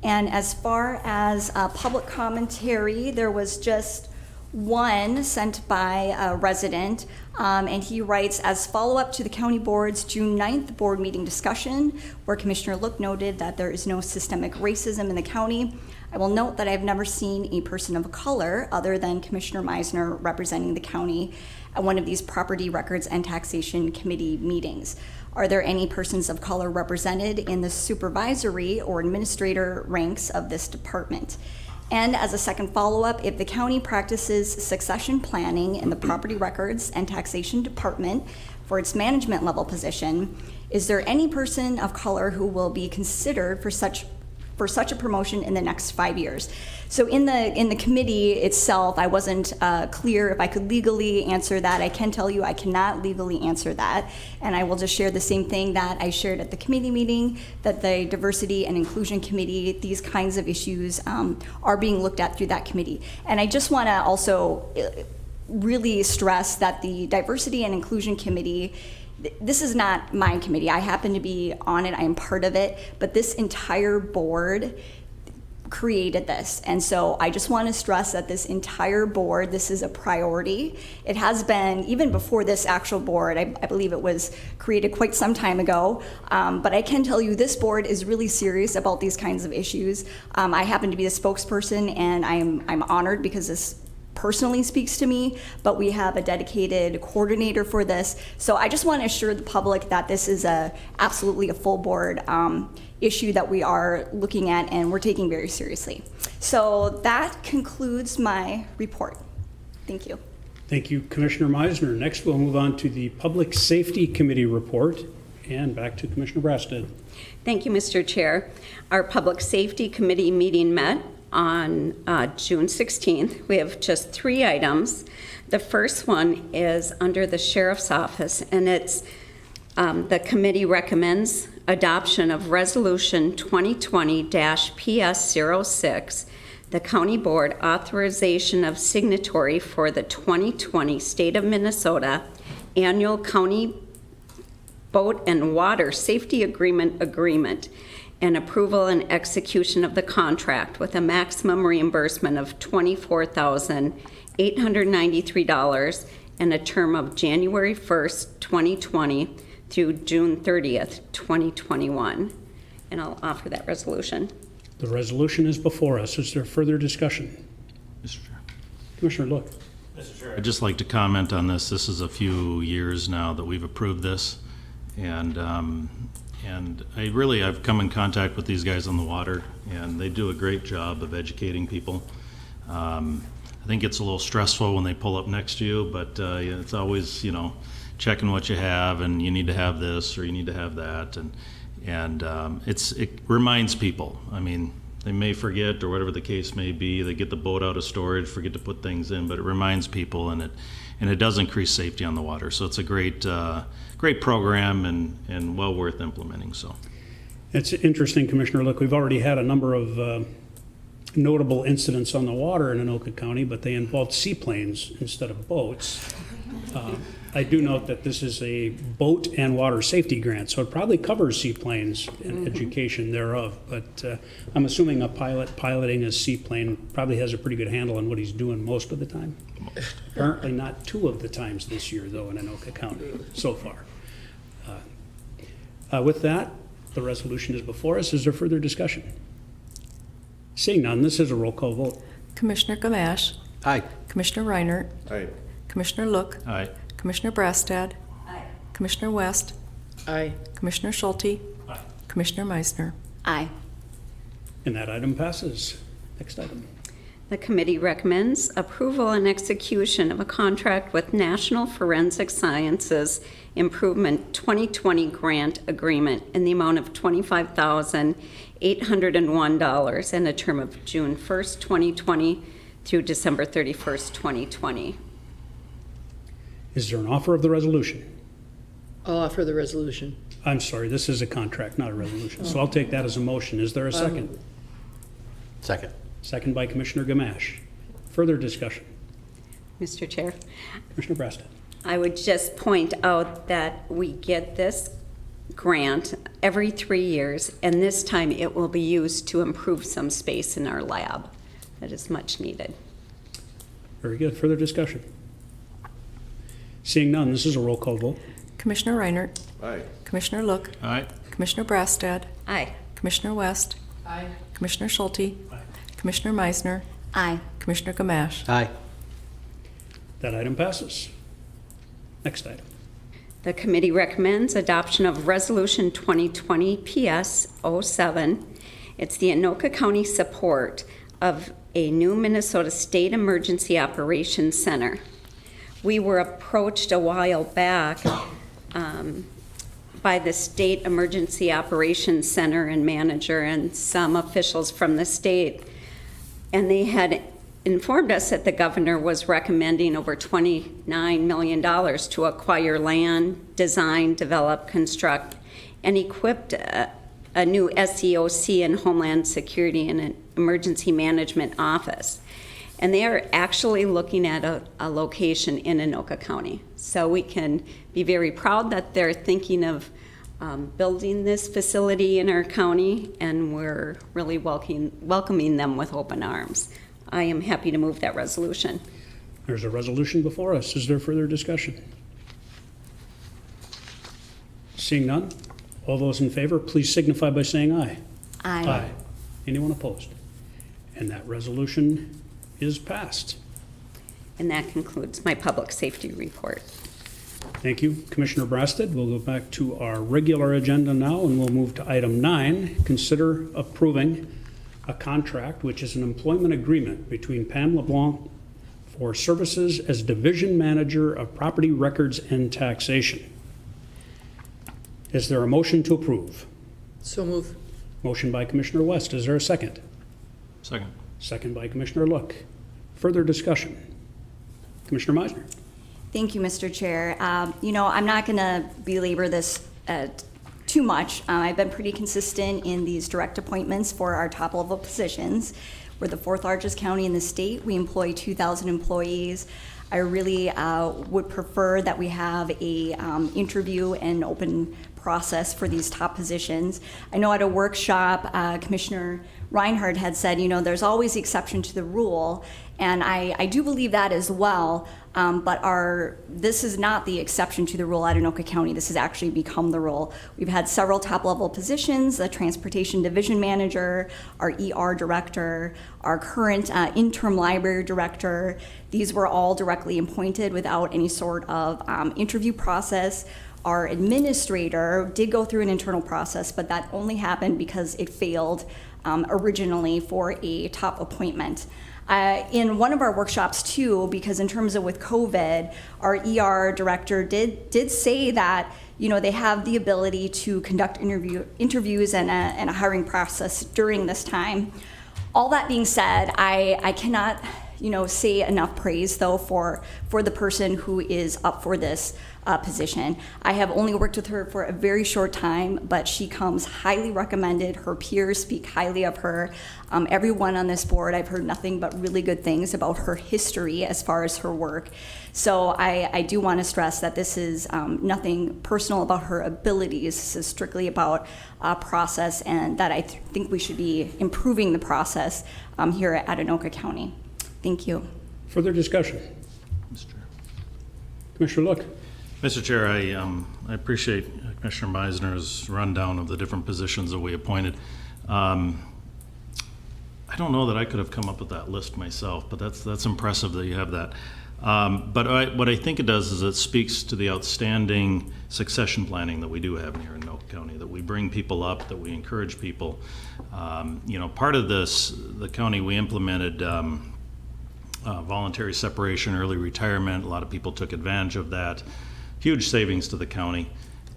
And as far as public commentary, there was just one sent by a resident, and he writes, as follow-up to the county board's June 9th board meeting discussion, where Commissioner Look noted that there is no systemic racism in the county, I will note that I have never seen a person of color other than Commissioner Meisner representing the county at one of these Property Records and Taxation Committee meetings. Are there any persons of color represented in the supervisory or administrator ranks of this department? And as a second follow-up, if the county practices succession planning in the Property Records and Taxation Department for its management level position, is there any person of color who will be considered for such a promotion in the next 5 years? So in the committee itself, I wasn't clear if I could legally answer that. I can tell you I cannot legally answer that, and I will just share the same thing that I shared at the committee meeting, that the Diversity and Inclusion Committee, these kinds of issues are being looked at through that committee. And I just want to also really stress that the Diversity and Inclusion Committee this is not my committee. I happen to be on it. I am part of it. But this entire board created this. And so I just want to stress that this entire board, this is a priority. It has been, even before this actual board, I believe it was created quite some time ago. But I can tell you this board is really serious about these kinds of issues. I happen to be the spokesperson, and I'm honored because this personally speaks to me, but we have a dedicated coordinator for this. So I just want to assure the public that this is absolutely a full board issue that we are looking at and we're taking very seriously. So that concludes my report. Thank you. Thank you, Commissioner Meisner. Next, we'll move on to the Public Safety Committee report, and back to Commissioner Brastad. Thank you, Mr. Chair. Our Public Safety Committee meeting met on June 16th. We have just 3 items. The first one is under the Sheriff's Office, and it's the committee recommends adoption of Resolution 2020-PS06, the County Board authorization of signatory for the 2020 State of Minnesota Annual County Boat and Water Safety Agreement, and approval and execution of the contract with a maximum reimbursement of $24,893 and a term of January 1st, 2020 through June 30th, 2021. And I'll offer that resolution. The resolution is before us. Is there further discussion? Mr. Chair. Commissioner Look. I'd just like to comment on this. This is a few years now that we've approved this, and I've come in contact with these guys on the water, and they do a great job of educating people. I think it's a little stressful when they pull up next to you, but it's always, checking what you have, and you need to have this or you need to have that, and it reminds people. I mean, they may forget, or whatever the case may be. They get the boat out of storage, forget to put things in, but it reminds people, and it does increase safety on the water. So it's a great program and well worth implementing. So It's interesting, Commissioner. Look, we've already had a number of notable incidents on the water in Anoka County, but they involved seaplanes instead of boats. I do note that this is a boat and water safety grant, so it probably covers seaplanes and education thereof. But I'm assuming a pilot piloting a seaplane probably has a pretty good handle on what he's doing most of the time. Apparently not 2 of the times this year, though, in Anoka County so far. With that, the resolution is before us. Is there further discussion? Seeing none, this is a roll call vote. Commissioner Gamash. Aye. Commissioner Reinert. Aye. Commissioner Look. aye. Commissioner Brastad. Commissioner West. Aye. Commissioner Schulte. Commissioner Meisner. Aye. And that item passes. Next item. The committee recommends approval and execution of a contract with National Forensic Sciences Improvement 2020 Grant Agreement in the amount of $25,801 and a term of June 1st, 2020 through December 31st, 2020. Is there an offer of the resolution? I'll offer the resolution. I'm sorry, this is a contract, not a resolution. So I'll take that as a motion. Is there a second? Second. Second by Commissioner Gamash. Further discussion. Mr. Chair, Commissioner Brastad. I would just point out that we get this grant every 3 years, and this time it will be used to improve some space in our lab that is much needed. Very good. Further discussion. Seeing none, this is a roll call vote. Commissioner Reinert. Aye. Commissioner Look. Aye. Commissioner Brastad. Aye. Commissioner West. Aye. Commissioner Schulte. Commissioner Meisner. Aye. Commissioner Gamash. Aye. That item passes. Next item. The committee recommends adoption of Resolution 2020 PS07. It's the Anoka County support of a new Minnesota State Emergency Operations Center. We were approached a while back by the State Emergency Operations Center and manager and some officials from the state, and they had informed us that the governor was recommending over $29 million to acquire land, design, develop, construct, and equipped a new SEOC and Homeland Security and an emergency management office. And they are actually looking at a location in Anoka County. So we can be very proud that they're thinking of building this facility in our county, and we're really welcoming them with open arms. I am happy to move that resolution. There's a resolution before us. Is there further discussion? Seeing none, all those in favor, please signify by saying aye. Aye. Anyone opposed? And that resolution is passed. And that concludes my public safety report. Thank you, Commissioner Brastad. We'll go back to our regular agenda now, and we'll move to item 9, consider approving a contract, which is an employment agreement between Pam Leblanc for services as Division Manager of Property Records and Taxation. Is there a motion to approve? So move. Motion by Commissioner West. Is there a second? Second. Second by Commissioner Look. Further discussion? Commissioner Meisner. Thank you, Mr. Chair. I'm not going to belabor this too much. I've been pretty consistent in these direct appointments for our top-level positions. We're the 4th largest county in the state. We employ 2,000 employees. I really would prefer that we have a interview and open process for these top positions. I know at a workshop, Commissioner Reinert had said, there's always the exception to the rule, and I do believe that as well, but this is not the exception to the rule at Anoka County. This has actually become the rule. We've had several top-level positions, the Transportation Division Manager, our ER Director, our current interim library director. These were all directly appointed without any sort of interview process. Our administrator did go through an internal process, but that only happened because it failed originally for a top appointment. In one of our workshops too, because in terms of with COVID, our ER director did say that they have the ability to conduct interviews and a hiring process during this time. All that being said, I cannot say enough praise though for the person who is up for this position. I have only worked with her for a very short time, but she comes highly recommended. Her peers speak highly of her. Everyone on this board, I've heard nothing but really good things about her history as far as her work. So I do want to stress that this is nothing personal about her abilities. This is strictly about process, and that I think we should be improving the process here at Anoka County. Thank you. Further discussion? Mr. Chair. Commissioner Look. Mr. Chair, I appreciate Commissioner Meisner's rundown of the different positions that we appointed. I don't know that I could have come up with that list myself, but that's impressive that you have that. But what I think it does is it speaks to the outstanding succession planning that we do have here in Anoka County, that we bring people up, that we encourage people. Part of this, the county, we implemented voluntary separation, early retirement. A lot of people took advantage of that. Huge savings to the county.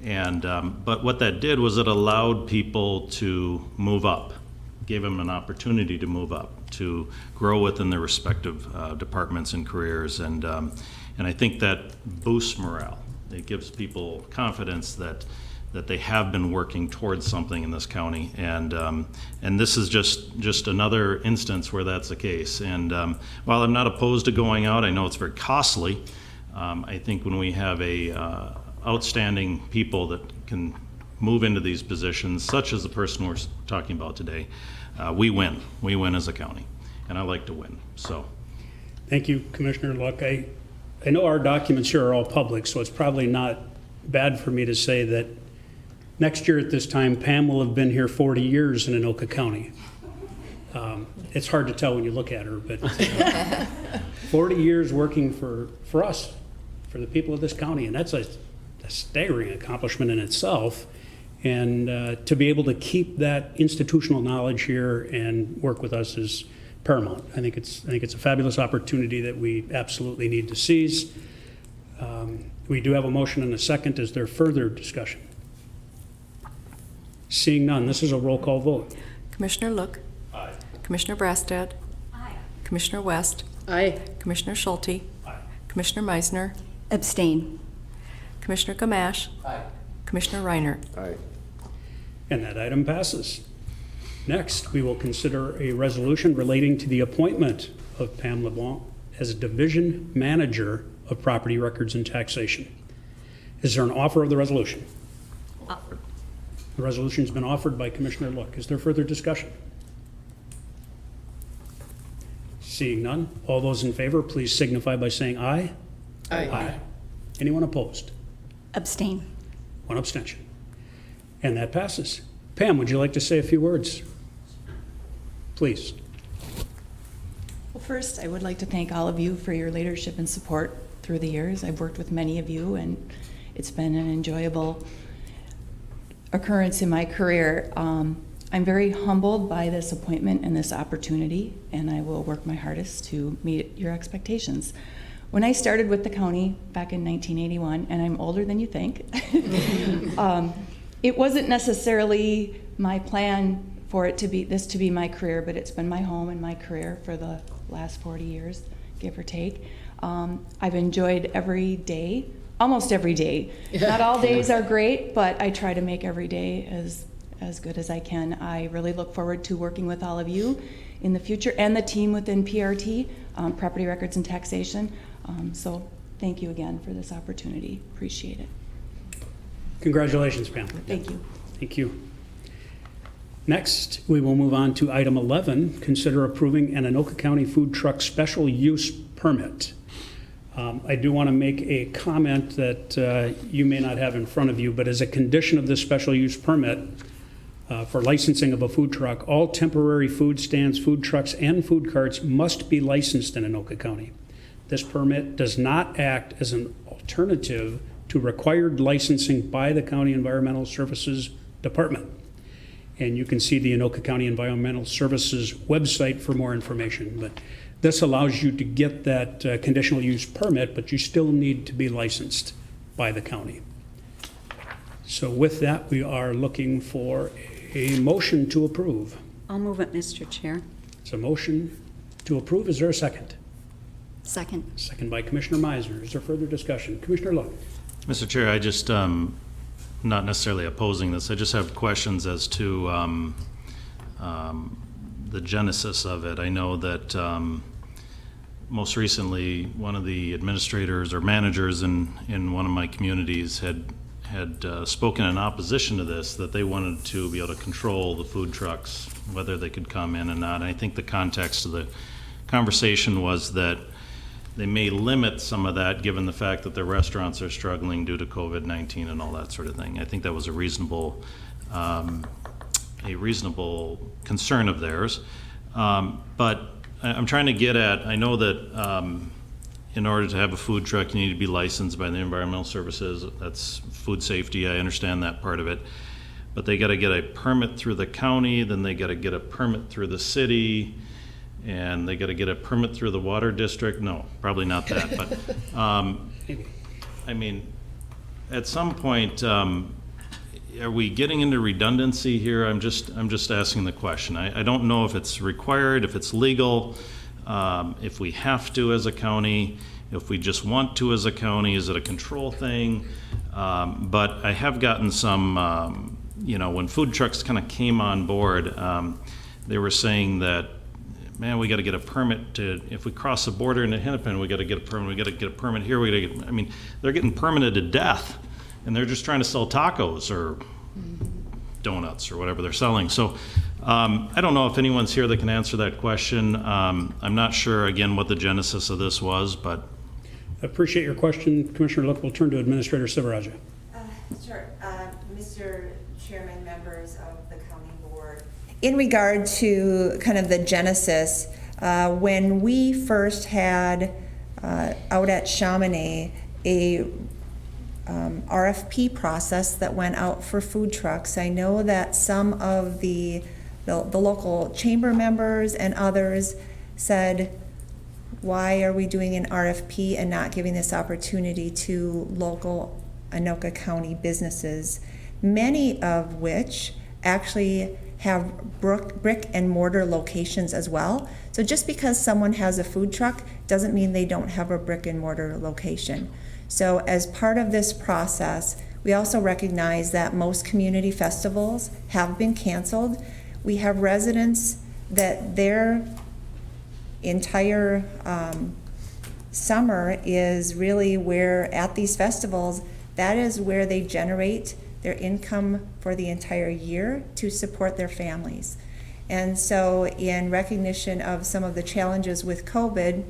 And but what that did was it allowed people to move up, gave them an opportunity to move up, to grow within their respective departments and careers. And I think that boosts morale. It gives people confidence that they have been working towards something in this county, and this is just another instance where that's the case. And while I'm not opposed to going out, I know it's very costly. I think when we have outstanding people that can move into these positions, such as the person we're talking about today, we win. We win as a county, and I like to win. So, Thank you, Commissioner Luck. I know our documents here are all public, so it's probably not bad for me to say that next year at this time, Pam will have been here 40 years in Anoka County. It's hard to tell when you look at her, but 40 years working for us, for the people of this county, and that's a staggering accomplishment in itself. And to be able to keep that institutional knowledge here and work with us is paramount. I think it's a fabulous opportunity that we absolutely need to seize. We do have a motion and a second. Is there further discussion? Seeing none, this is a roll call vote. Commissioner Look. Aye. Commissioner Brastad. Aye. Commissioner West. Aye. Commissioner Schulte. Aye. Commissioner Meisner. Abstain. Commissioner Gamash. Aye. Commissioner Reinert. Aye. And that item passes. Next, we will consider a resolution relating to the appointment of Pam Leblanc as Division Manager of Property Records and Taxation. Is there an offer of the resolution? The resolution's been offered by Commissioner Look. Is there further discussion? Seeing none, all those in favor, please signify by saying aye. Aye. Anyone opposed? Abstain. One abstention. And that passes. Pam, would you like to say a few words? Please. Well, first, I would like to thank all of you for your leadership and support through the years. I've worked with many of you, and it's been an enjoyable occurrence in my career. I'm very humbled by this appointment and this opportunity, and I will work my hardest to meet your expectations. When I started with the county back in 1981, and I'm older than you think, it wasn't necessarily my plan for it to be my career, but it's been my home and my career for the last 40 years, give or take. I've enjoyed every day, almost every day. Not all days are great, but I try to make every day as good as I can. I really look forward to working with all of you in the future and the team within PRT, Property Records and Taxation. So thank you again for this opportunity. Appreciate it. Congratulations, Pam. Thank you. Thank you. Next, we will move on to item 11, consider approving an Anoka County food truck special use permit. I do want to make a comment that you may not have in front of you, but as a condition of this special use permit for licensing of a food truck, all temporary food stands, food trucks, and food carts must be licensed in Anoka County. This permit does not act as an alternative to required licensing by the County Environmental Services Department. And you can see the Anoka County Environmental Services website for more information. But this allows you to get that conditional use permit, but you still need to be licensed by the county. So with that, we are looking for a motion to approve. I'll move it, Mr. Chair. It's a motion to approve. Is there a second? Second. Second by Commissioner Meisner. Is there further discussion? Commissioner Look. Mr. Chair, I just, not necessarily opposing this, I just have questions as to the genesis of it. I know that most recently, one of the administrators or managers in one of my communities had spoken in opposition to this, that they wanted to be able to control the food trucks, whether they could come in or not. And I think the context of the conversation was that they may limit some of that given the fact that the restaurants are struggling due to COVID-19 and all that sort of thing. I think that was a reasonable concern of theirs. But I'm trying to get at, I know that in order to have a food truck, you need to be licensed by the Environmental Services. That's food safety. I understand that part of it. But they got to get a permit through the county, then they got to get a permit through the city, and they got to get a permit through the water district. No, probably not that. But I mean, at some point, are we getting into redundancy here? I'm just asking the question. I don't know if it's required, if it's legal, if we have to as a county, if we just want to as a county. Is it a control thing? But I have gotten some, when food trucks kind of came on board, they were saying that, man, we got to get a permit to, if we cross the border into Hennepin, we got to get a permit. We got to get a permit here. We got to get, I mean, they're getting permitted to death, and they're just trying to sell tacos or donuts or whatever they're selling. So I don't know if anyone's here that can answer that question. I'm not sure, again, what the genesis of this was, but. I appreciate your question, Commissioner Look. We'll turn to Administrator Silveraja. Sure. Mr. Chairman, members of the county board. In regard to kind of the genesis, when we first had out at Chamonix a RFP process that went out for food trucks, I know that some of the local chamber members and others said, why are we doing an RFP and not giving this opportunity to local Anoka County businesses, many of which actually have brick and mortar locations as well. So just because someone has a food truck doesn't mean they don't have a brick and mortar location. So as part of this process, we also recognize that most community festivals have been canceled. We have residents that their entire summer is really where, at these festivals, that is where they generate their income for the entire year to support their families. And so in recognition of some of the challenges with COVID,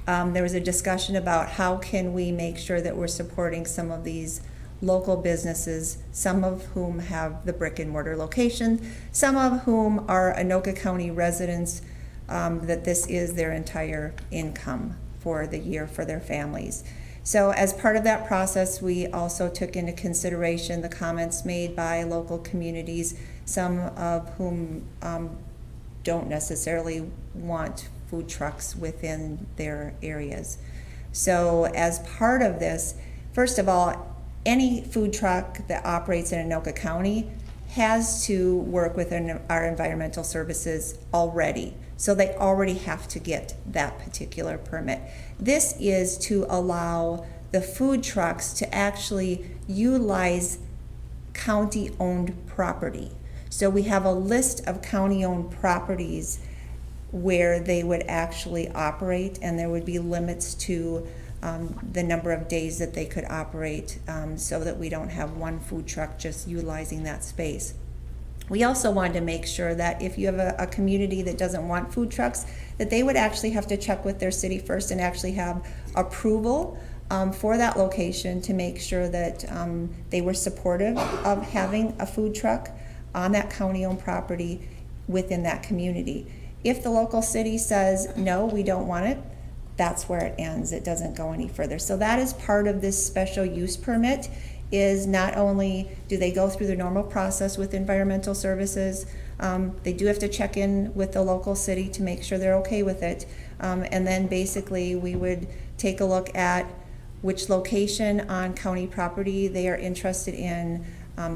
there was a discussion about how can we make sure that we're supporting some of these local businesses, some of whom have the brick and mortar location, some of whom are Anoka County residents, that this is their entire income for the year for their families. So as part of that process, we also took into consideration the comments made by local communities, some of whom don't necessarily want food trucks within their areas. So as part of this, first of all, any food truck that operates in Anoka County has to work with our environmental services already. So they already have to get that particular permit. This is to allow the food trucks to actually utilize county-owned property. So we have a list of county-owned properties where they would actually operate, and there would be limits to the number of days that they could operate, so that we don't have one food truck just utilizing that space. We also wanted to make sure that if you have a community that doesn't want food trucks, that they would actually have to check with their city first and actually have approval for that location to make sure that they were supportive of having a food truck on that county-owned property within that community. If the local city says, no, we don't want it, that's where it ends. It doesn't go any further. So that is part of this special use permit, is not only do they go through the normal process with environmental services, they do have to check in with the local city to make sure they're okay with it. And then basically we would take a look at which location on county property they are interested in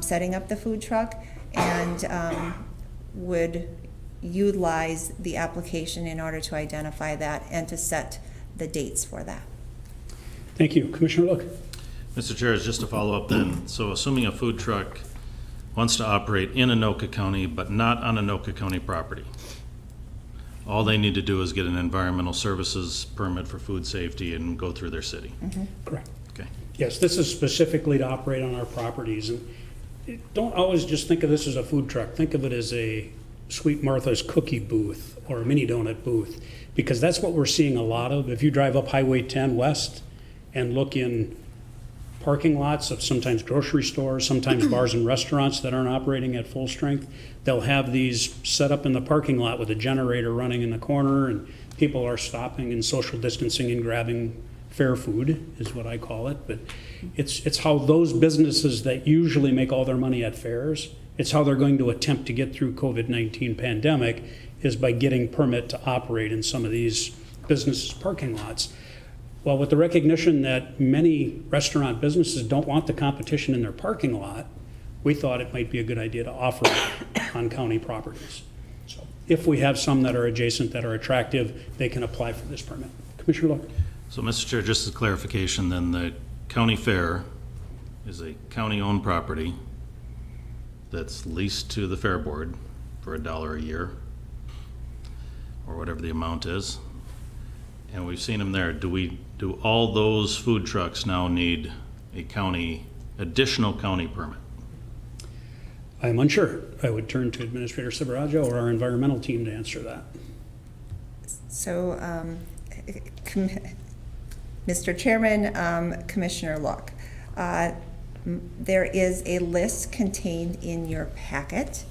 setting up the food truck, and would utilize the application in order to identify that and to set the dates for that. Thank you. Commissioner Look. Mr. Chair, just to follow up then, so assuming a food truck wants to operate in Anoka County but not on Anoka County property, all they need to do is get an environmental services permit for food safety and go through their city. Mm-hmm. Correct. Okay. Yes, this is specifically to operate on our properties. And don't always just think of this as a food truck. Think of it as a Sweet Martha's cookie booth or a mini donut booth, because that's what we're seeing a lot of. If you drive up Highway 10 West and look in parking lots of sometimes grocery stores, sometimes bars and restaurants that aren't operating at full strength, they'll have these set up in the parking lot with a generator running in the corner, and people are stopping and social distancing and grabbing fair food, is what I call it. But it's how those businesses that usually make all their money at fairs, it's how they're going to attempt to get through COVID-19 pandemic, is by getting permit to operate in some of these businesses' parking lots. Well, with the recognition that many restaurant businesses don't want the competition in their parking lot, we thought it might be a good idea to offer it on county properties. So if we have some that are adjacent, that are attractive, they can apply for this permit. Commissioner Look. So, Mr. Chair, just as clarification, then the county fair is a county-owned property that's leased to the fair board for $1 a year, or whatever the amount is, and we've seen them there. Do all those food trucks now need a additional county permit? I'm unsure. I would turn to Administrator Silveraggio or our environmental team to answer that. So, Mr. Chairman, Commissioner Look, there is a list contained in your packet,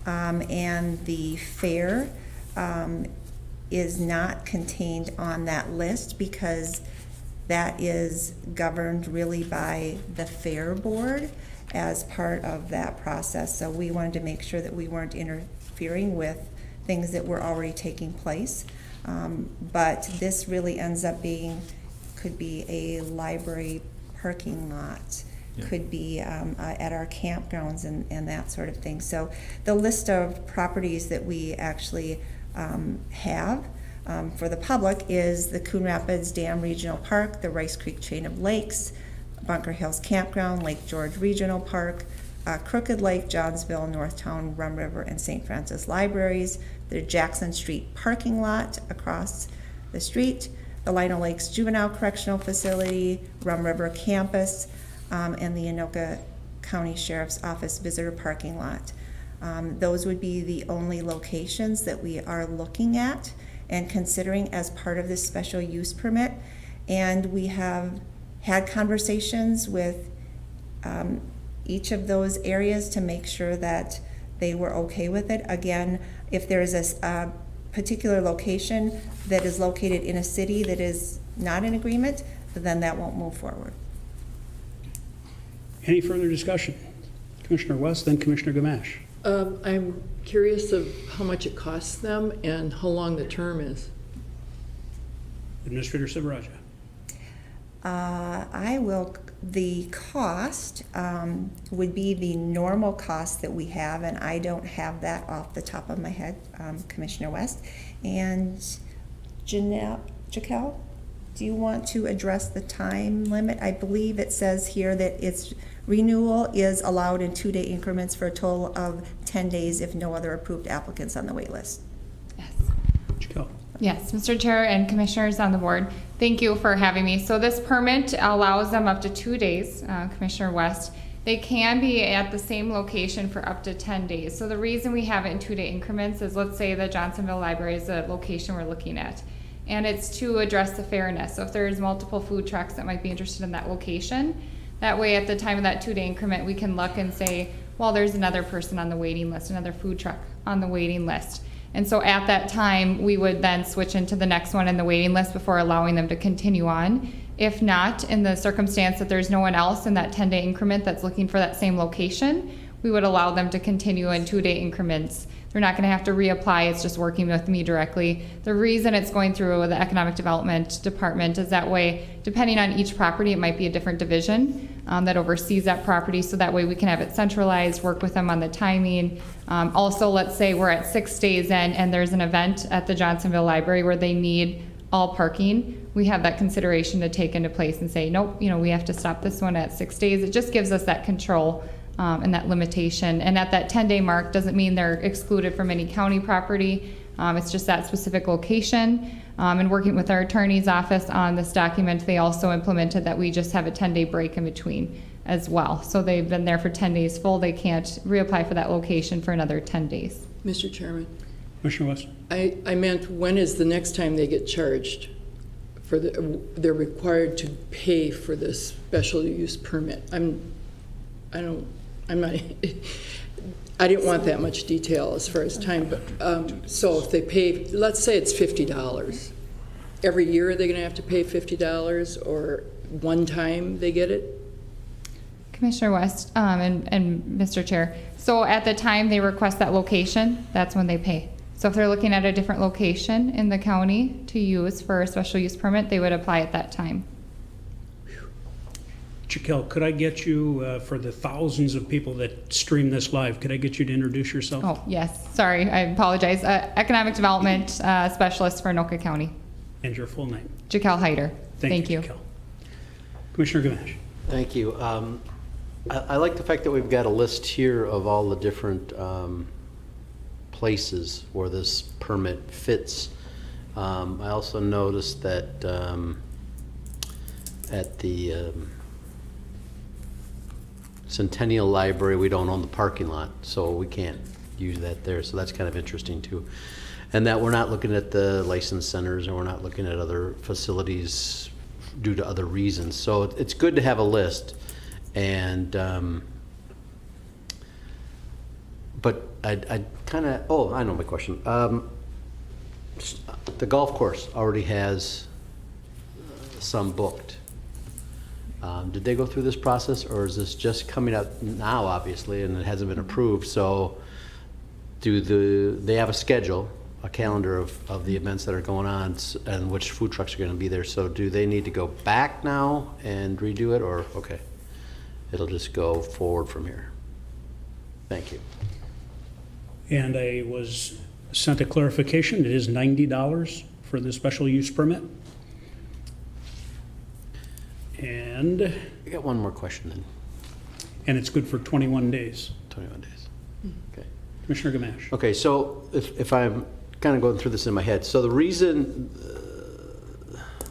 and the fair is not contained on that list because that is governed really by the fair board as part of that process. So we wanted to make sure that we weren't interfering with things that were already taking place. But this really ends up could be a library parking lot, could be at our campgrounds and that sort of thing. So the list of properties that we actually have for the public is the Coon Rapids Dam Regional Park, the Rice Creek Chain of Lakes, Bunker Hills Campground, Lake George Regional Park, Crooked Lake, Johnsville, Northtown, Rum River, and St. Francis Libraries, the Jackson Street parking lot across the street, the Lino Lakes Juvenile Correctional Facility, Rum River Campus, and the Anoka County Sheriff's Office visitor parking lot. Those would be the only locations that we are looking at and considering as part of this special use permit. And we have had conversations with each of those areas to make sure that they were okay with it. Again, if there is a particular location that is located in a city that is not in agreement, then that won't move forward. Any further discussion? Commissioner West, then Commissioner Gamash. I'm curious of how much it costs them and how long the term is. Administrator Subaraja. The cost would be the normal cost that we have, and I don't have that off the top of my head, Commissioner West. And Janelle, do you want to address the time limit? I believe it says here that its renewal is allowed in 2-day increments for a total of 10 days if no other approved applicants on the wait list. Yes. Janelle. Yes, Mr. Chair and Commissioners on the board, thank you for having me. So this permit allows them up to 2 days, Commissioner West. They can be at the same location for up to 10 days. So the reason we have it in 2-day increments is, let's say the Johnsonville Library is the location we're looking at, and it's to address the fairness. So if there's multiple food trucks that might be interested in that location, that way at the time of that 2-day increment, we can look and say, well, there's another person on the waiting list, another food truck on the waiting list. And so at that time, we would then switch into the next one in the waiting list before allowing them to continue on. If not, in the circumstance that there's no one else in that 10-day increment that's looking for that same location, we would allow them to continue in 2-day increments. They're not going to have to reapply. It's just working with me directly. The reason it's going through the Economic Development Department is that way, depending on each property, it might be a different division that oversees that property. So that way we can have it centralized, work with them on the timing. Also, let's say we're at 6 days in and there's an event at the Johnsonville Library where they need all parking. We have that consideration to take into place and say, nope, we have to stop this one at 6 days. It just gives us that control and that limitation. And at that 10-day mark doesn't mean they're excluded from any county property. It's just that specific location. And working with our attorney's office on this document, they also implemented that we just have a 10-day break in between as well. So they've been there for 10 days full. They can't reapply for that location for another 10 days. Mr. Chairman. Commissioner West. I meant, when is the next time they get charged for they're required to pay for this special use permit? I didn't want that much detail as far as time, but so if they pay, let's say it's $50. Every year they're going to have to pay $50, or one time they get it? Commissioner West and Mr. Chair, so at the time they request that location, that's when they pay. So if they're looking at a different location in the county to use for a special use permit, they would apply at that time. Janelle, could I get you, for the thousands of people that stream this live, could I get you to introduce yourself? Oh, yes. Sorry, I apologize. Economic Development Specialist for Anoka County. And your full name? Janelle Hyder. Thank you. Janelle. Commissioner Gamash. Thank you. I like the fact that we've got a list here of all the different places where this permit fits. I also noticed that at the Centennial Library, we don't own the parking lot, so we can't use that there. So that's kind of interesting too. And that we're not looking at the license centers, and we're not looking at other facilities due to other reasons. So it's good to have a list. And but I kind of, I know my question. The golf course already has some booked. Did they go through this process, or is this just coming up now, obviously, and it hasn't been approved? So they have a schedule, a calendar of the events that are going on and which food trucks are going to be there? So do they need to go back now and redo it, or okay, it'll just go forward from here? Thank you. And I was sent a clarification. It is $90 for the special use permit. And I got one more question then. And it's good for 21 days. 21 days. Okay. Commissioner Gamash. Okay, so if I'm kind of going through this in my head. So the reason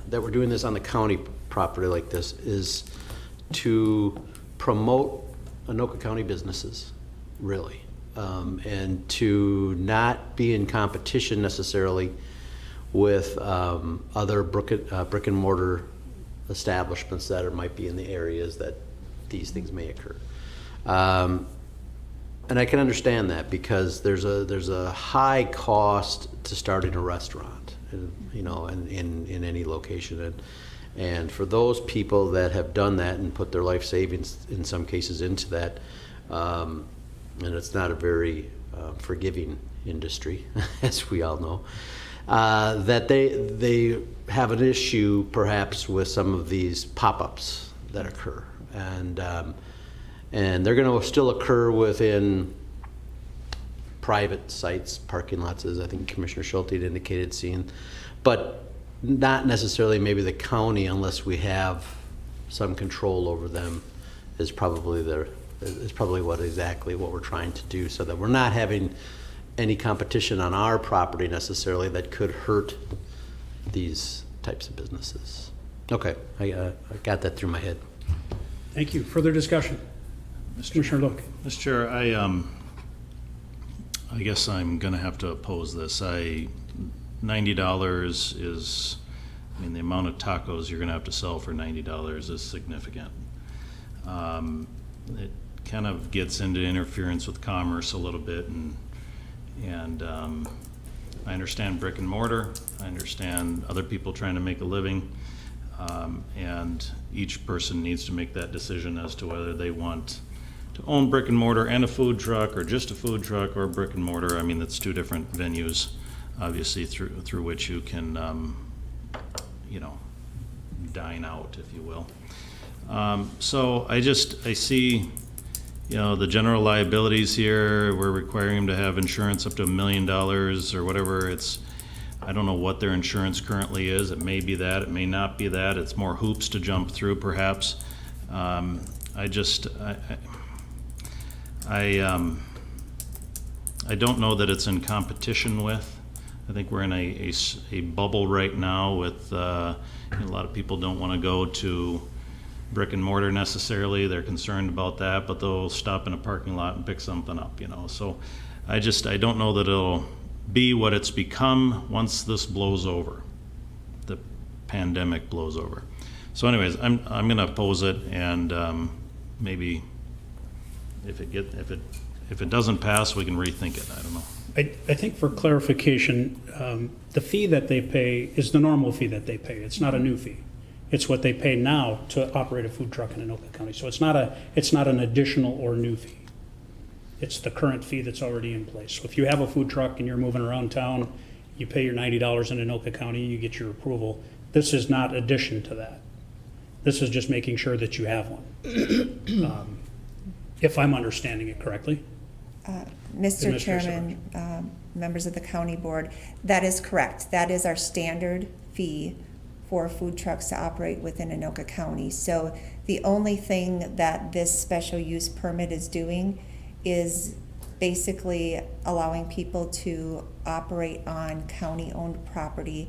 that we're doing this on the county property like this is to promote Anoka County businesses, really, and to not be in competition necessarily with other brick and mortar establishments that might be in the areas that these things may occur. And I can understand that because there's a high cost to starting a restaurant, you know, in any location, and for those people that have done that and put their life savings in some cases into that, and it's not a very forgiving industry, as we all know, that they have an issue perhaps with some of these pop-ups that occur, and they're going to still occur within private sites, parking lots, as I think Commissioner Schulte had indicated seeing, but not necessarily maybe the county, unless we have some control over them, is probably exactly what we're trying to do, so that we're not having any competition on our property necessarily that could hurt these types of businesses. Okay, I got that through my head. Thank you. Further discussion? Commissioner Look. Mr. Chair, I guess I'm going to have to oppose this. $90 is, I mean, the amount of tacos you're going to have to sell for $90 is significant. It kind of gets into interference with commerce a little bit, and I understand brick and mortar. I understand other people trying to make a living, and each person needs to make that decision as to whether they want to own brick and mortar and a food truck, or just a food truck or brick and mortar. I mean, that's two different venues, obviously, through which you can, you know, dine out, if you will. So I see, you know, the general liabilities here. We're requiring them to have insurance up to $1 million or whatever. I don't know what their insurance currently is. It may be that, it may not be that. It's more hoops to jump through, perhaps. I don't know that it's in competition with. I think we're in a bubble right now with a lot of people don't want to go to brick and mortar necessarily. They're concerned about that, but they'll stop in a parking lot and pick something up, you know. So I don't know that it'll be what it's become once this blows over, the pandemic blows over. So anyways, I'm going to oppose it, and maybe if it doesn't pass, we can rethink it. I don't know. I think for clarification, the fee that they pay is the normal fee that they pay. It's not a new fee. It's what they pay now to operate a food truck in Anoka County. So it's not an additional or new fee. It's the current fee that's already in place. So if you have a food truck and you're moving around town, you pay your $90 in Anoka County, you get your approval. This is not addition to that. This is just making sure that you have one. If I'm understanding it correctly. Mr. Chairman, members of the county board, that is correct. That is our standard fee for food trucks to operate within Anoka County. So the only thing that this special use permit is doing is basically allowing people to operate on county-owned property.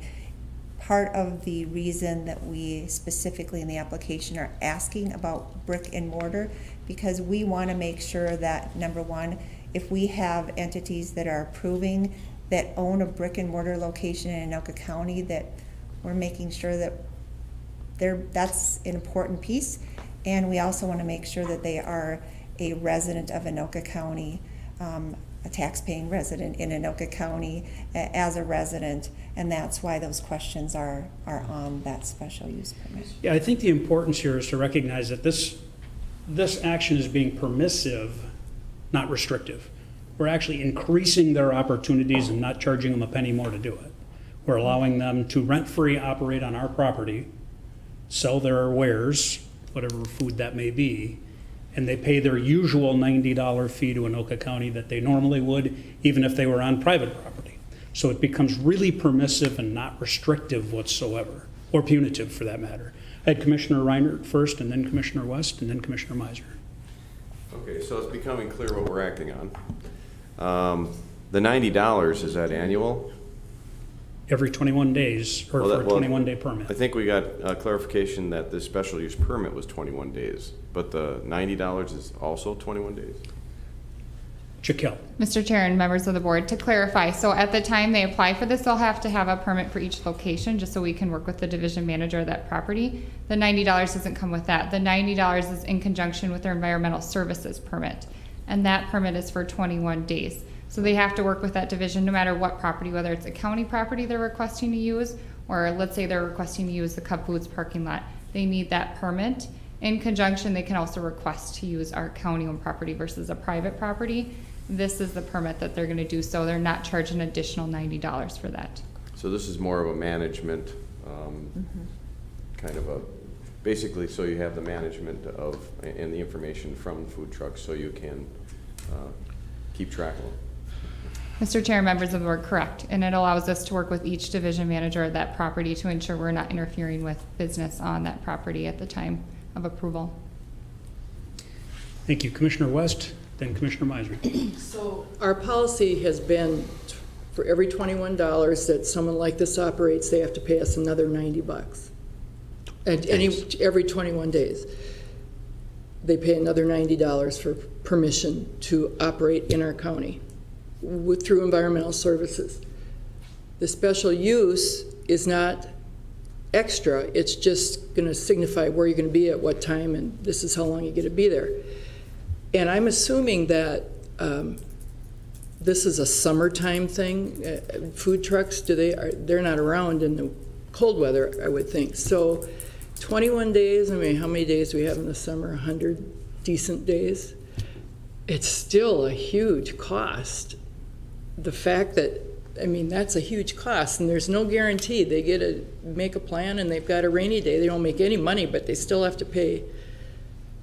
Part of the reason that we specifically in the application are asking about brick and mortar, because we want to make sure that, number one, if we have entities that are approving that own a brick and mortar location in Anoka County, that we're making sure that that's an important piece. And we also want to make sure that they are a resident of Anoka County, a tax-paying resident in Anoka County as a resident, and that's why those questions are on that special use permit. Yeah, I think the importance here is to recognize that this action is being permissive, not restrictive. We're actually increasing their opportunities and not charging them a penny more to do it. We're allowing them to rent-free operate on our property, sell their wares, whatever food that may be, and they pay their usual $90 fee to Anoka County that they normally would, even if they were on private property. So it becomes really permissive and not restrictive whatsoever, or punitive for that matter. I had Commissioner Reinert first, and then Commissioner West, and then Commissioner Meisner. Okay, so it's becoming clear what we're acting on. The $90, is that annual? every 21 days, or for a 21-day permit. I think we got clarification that this special use permit was 21 days, but the $90 is also 21 days? Jaquel. Mr. Chair and members of the board, to clarify, so at the time they apply for this, they'll have to have a permit for each location, just so we can work with the division manager of that property. The $90 doesn't come with that. The $90 is in conjunction with their environmental services permit, and that permit is for 21 days. So they have to work with that division no matter what property, whether it's a county property they're requesting to use, or let's say they're requesting to use the Cub Foods parking lot. They need that permit. In conjunction, they can also request to use our county-owned property versus a private property. This is the permit that they're going to do, so they're not charging an additional $90 for that. So this is more of a management, kind of a, basically, so you have the management of, and the information from the food trucks so you can keep track of them. Mr. Chair, members of the board, correct. And it allows us to work with each division manager of that property to ensure we're not interfering with business on that property at the time of approval. Thank you. Commissioner West, then Commissioner Meisner. So our policy has been for every $21 that someone like this operates, they have to pay us another $90. And every 21 days. They pay another $90 for permission to operate in our county through environmental services. The special use is not extra, it's just going to signify where you're going to be at what time, and this is how long you get to be there. And I'm assuming that this is a summertime thing. Food trucks, they're not around in the cold weather, I would think. So 21 days, I mean, how many days do we have in the summer? 100 decent days? It's still a huge cost. The fact that, I mean, that's a huge cost, and there's no guarantee. They get to make a plan, and they've got a rainy day. They don't make any money, but they still have to pay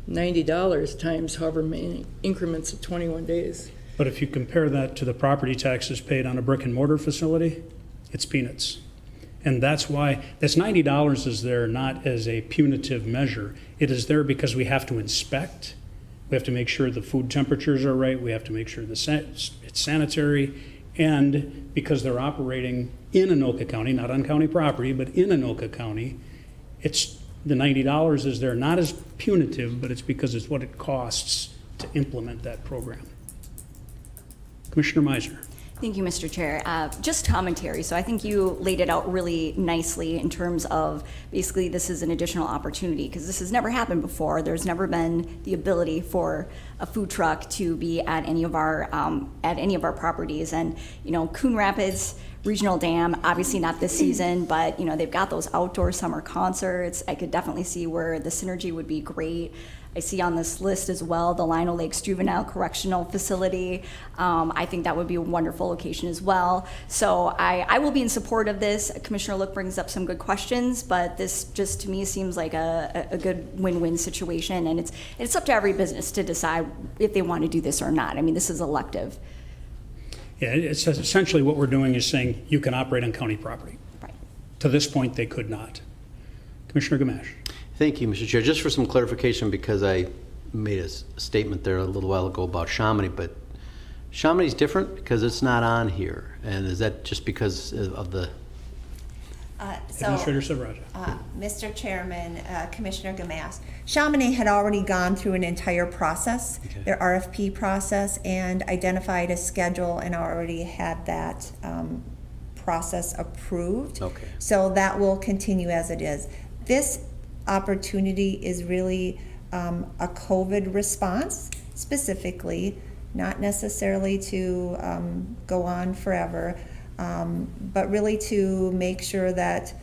$90 times however many increments of 21 days. But if you compare that to the property taxes paid on a brick and mortar facility, it's peanuts. And that's why this $90 is there not as a punitive measure. It is there because we have to inspect. We have to make sure the food temperatures are right. We have to make sure it's sanitary. And because they're operating in Anoka County, not on county property, but in Anoka County, it's the $90 is there not as punitive, but it's because it's what it costs to implement that program. Commissioner Meisner. Thank you, Mr. Chair. Just commentary. So I think you laid it out really nicely in terms of basically this is an additional opportunity because this has never happened before. There's never been the ability for a food truck to be at any of our properties. And you know, Coon Rapids Regional Dam, obviously not this season, but you know they've got those outdoor summer concerts. I could definitely see where the synergy would be great. I see on this list as well the Lino Lakes Juvenile Correctional Facility. I think that would be a wonderful location as well. So I will be in support of this. Commissioner Look brings up some good questions, but this just to me seems like a good win-win situation, and it's up to every business to decide if they want to do this or not. I mean, this is elective. Yeah, it's essentially what we're doing is saying you can operate on county property. Right. To this point, they could not. Commissioner Gamash. Thank you, Mr. Chair. Just for some clarification, because I made a statement there a little while ago about Chamonix, but Chamonix is different because it's not on here. And is that just because of the... Administrator Sabraja. Mr. Chairman, Commissioner Gamash, Chamonix had already gone through an entire process, their RFP process, and identified a schedule and already had that process approved. Okay. So that will continue as it is. This opportunity is really a COVID response specifically, not necessarily to go on forever, but really to make sure that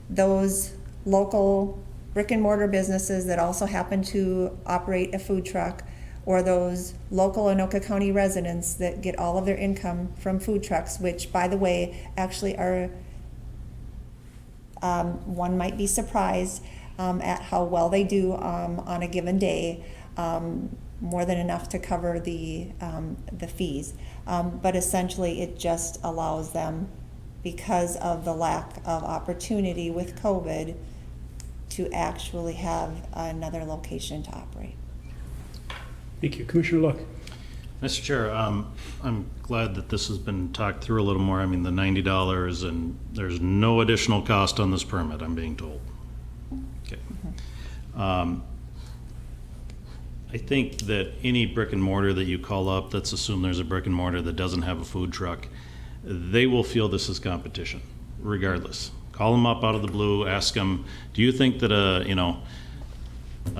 those local brick and mortar businesses that also happen to operate a food truck, or those local Anoka County residents that get all of their income from food trucks, which by the way actually are, one might be surprised at how well they do on a given day, more than enough to cover the fees. But essentially it just allows them, because of the lack of opportunity with COVID, to actually have another location to operate. Thank you. Commissioner Look. Mr. Chair, I'm glad that this has been talked through a little more. I mean, the $90, and there's no additional cost on this permit, I'm being told. Okay. I think that any brick and mortar that you call up, let's assume there's a brick and mortar that doesn't have a food truck, they will feel this is competition, regardless. Call them up out of the blue, ask them, do you think that a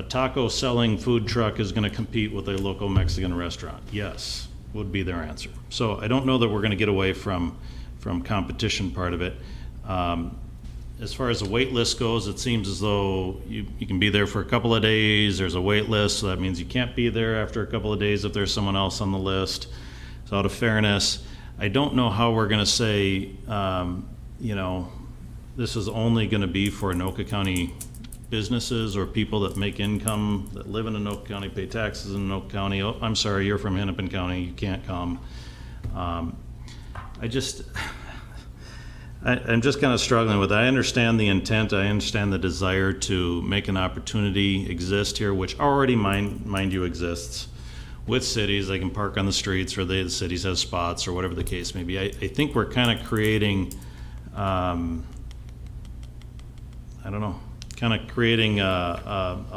taco selling food truck is going to compete with a local Mexican restaurant? Yes, would be their answer. So I don't know that we're going to get away from competition part of it. As far as the wait list goes, it seems as though you can be there for a couple of days. There's a wait list, so that means you can't be there after a couple of days if there's someone else on the list. So out of fairness, I don't know how we're going to say, this is only going to be for Anoka County businesses or people that make income, that live in Anoka County, pay taxes in Anoka County. Oh, I'm sorry, you're from Hennepin County, you can't come. I'm just kind of struggling with it. I understand the intent, I understand the desire to make an opportunity exist here, which already, mind you, exists with cities. They can park on the streets, or the cities have spots, or whatever the case may be. I think we're kind of creating, a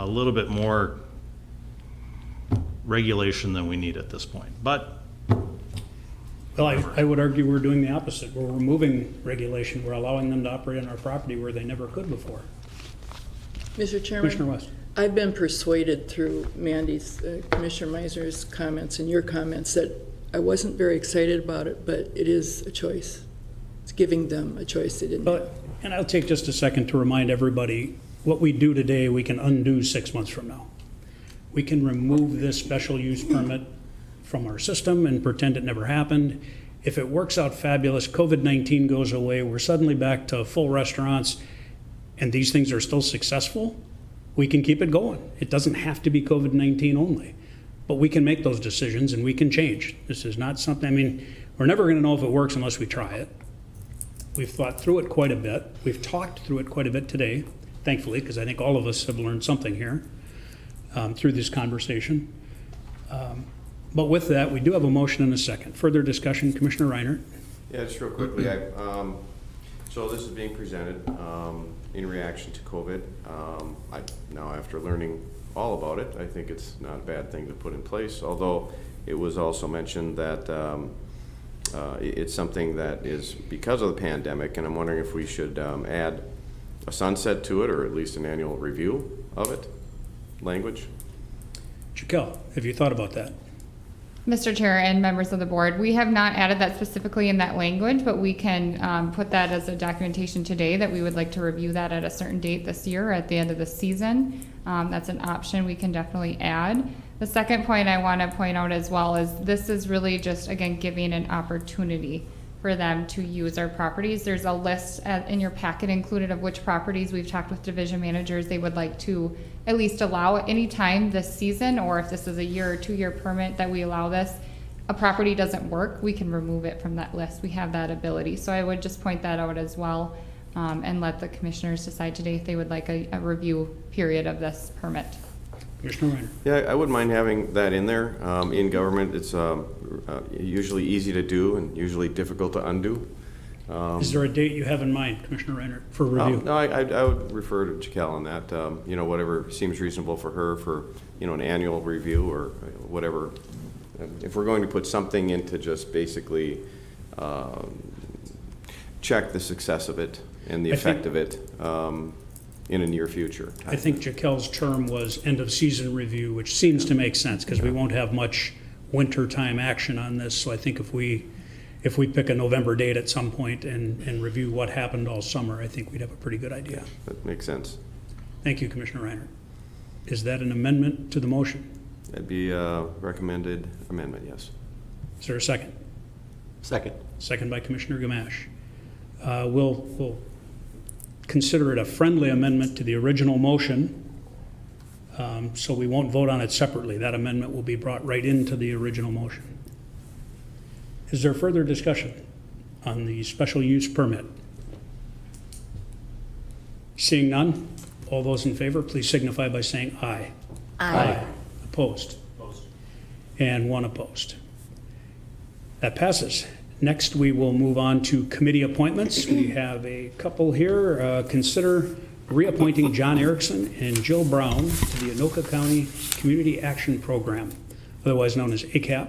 little bit more regulation than we need at this point. But Well, I would argue we're doing the opposite. We're removing regulation. We're allowing them to operate on our property where they never could before. Mr. Chairman? Commissioner West. I've been persuaded through Mandy's, Commissioner Meisner's comments and your comments that I wasn't very excited about it, but it is a choice. It's giving them a choice they didn't have. And I'll take just a second to remind everybody, what we do today, we can undo 6 months from now. We can remove this special use permit from our system and pretend it never happened. If it works out fabulous, COVID-19 goes away, we're suddenly back to full restaurants, and these things are still successful, we can keep it going. It doesn't have to be COVID-19 only, but we can make those decisions and we can change. This is not something, we're never gonna know if it works unless we try it. We've thought through it quite a bit. We've talked through it quite a bit today, thankfully, because I think all of us have learned something here through this conversation. But with that, we do have a motion and a second. Further discussion, Commissioner Reinert. Yeah, just real quickly. So this is being presented in reaction to COVID. Now, after learning all about it, I think it's not a bad thing to put in place, although it was also mentioned that it's something that is because of the pandemic, and I'm wondering if we should add a sunset to it, or at least an annual review of it, language. Janelle, have you thought about that? Mr. Chair and members of the board, we have not added that specifically in that language, but we can put that as a documentation today that we would like to review that at a certain date this year at the end of the season. That's an option we can definitely add. The second point I want to point out as well is this is really just, again, giving an opportunity for them to use our properties. There's a list in your packet included of which properties we've talked with division managers they would like to at least allow at any time this season, or if this is a year or 2 year permit that we allow this, a property doesn't work, we can remove it from that list. We have that ability. So I would just point that out as well, and let the commissioners decide today if they would like a review period of this permit. Commissioner Reinert. Yeah, I wouldn't mind having that in there. In government, it's usually easy to do and usually difficult to undo. Is there a date you have in mind, Commissioner Reinert, for review? No, I would refer to Janelle on that. Whatever seems reasonable for her for, an annual review or whatever. If we're going to put something in to just basically check the success of it and the effect of it in a near future. I think Janelle's term was end of season review, which seems to make sense because we won't have much winter time action on this. So I think if we pick a November date at some point and review what happened all summer, I think we'd have a pretty good idea. That makes sense. Thank you, Commissioner Reinert. Is that an amendment to the motion? That'd be a recommended amendment, yes. Is there a second? Second. Second by Commissioner Gamash. We'll consider it a friendly amendment to the original motion, so we won't vote on it separately. That amendment will be brought right into the original motion. Is there further discussion on the special use permit? Seeing none, all those in favor, please signify by saying aye. Aye. Opposed? Opposed. And one opposed. That passes. Next, we will move on to committee appointments. We have a couple here. Consider reappointing John Erickson and Jill Brown to the Anoka County Community Action Program, otherwise known as ACAP,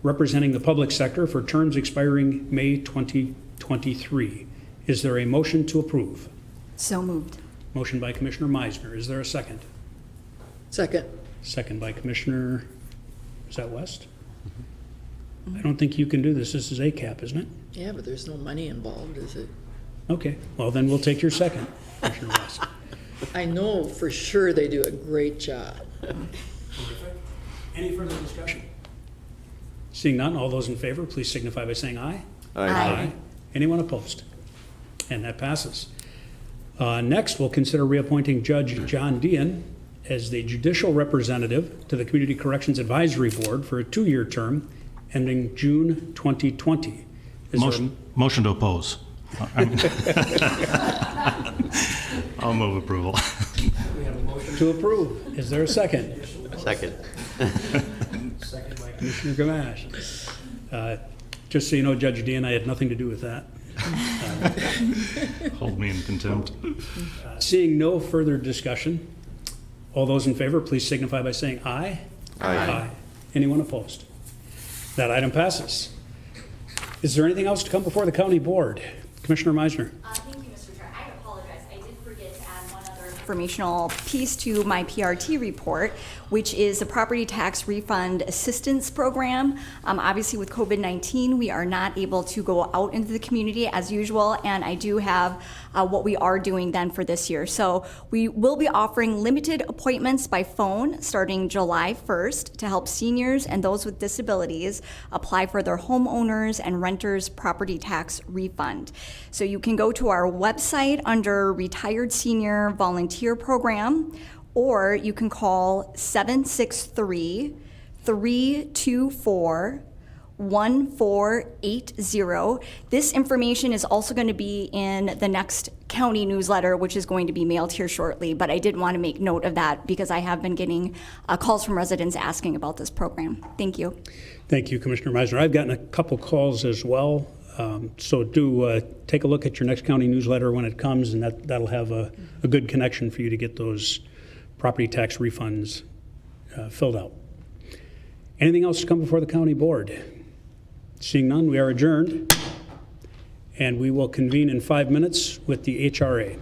representing the public sector for terms expiring May 2023. Is there a motion to approve? So moved. Motion by Commissioner Meisner. Is there a second? Second. Second by Commissioner, is that West? I don't think you can do this. This is ACAP, isn't it? Yeah, but there's no money involved, is it? Okay, well then we'll take your second, Commissioner West. I know for sure they do a great job. Any further discussion? Seeing none, all those in favor, please signify by saying aye. Aye. Anyone opposed? And that passes. Next, we'll consider reappointing Judge John Dean as the judicial representative to the Community Corrections Advisory Board for a 2-year term ending June 2020. Is there a- Motion to oppose. I'll move approval. We have a motion to approve. Is there a second? Second. Second by Commissioner Gamash. Just so you know, Judge Dean, I had nothing to do with that. Hold me in contempt. Seeing no further discussion, all those in favor, please signify by saying aye. Aye. Anyone opposed? That item passes. Is there anything else to come before the county board? Commissioner Meisner. Thank you, Mr. Chair. I apologize. I did forget to add one other informational piece to my PRT report, which is the Property Tax Refund Assistance Program. Obviously, with COVID-19, we are not able to go out into the community as usual, and I do have what we are doing then for this year. So we will be offering limited appointments by phone starting July 1st to help seniors and those with disabilities apply for their homeowners and renters property tax refund. So you can go to our website under Retired Senior Volunteer Program, or you can call 763-324-1480. This information is also going to be in the next county newsletter, which is going to be mailed here shortly, but I did want to make note of that because I have been getting calls from residents asking about this program. Thank you. Thank you, Commissioner Meisner. I've gotten a couple calls as well, so do take a look at your next county newsletter when it comes, and that'll have a good connection for you to get those property tax refunds filled out. Anything else to come before the county board? Seeing none, we are adjourned, and we will convene in 5 minutes with the HRA.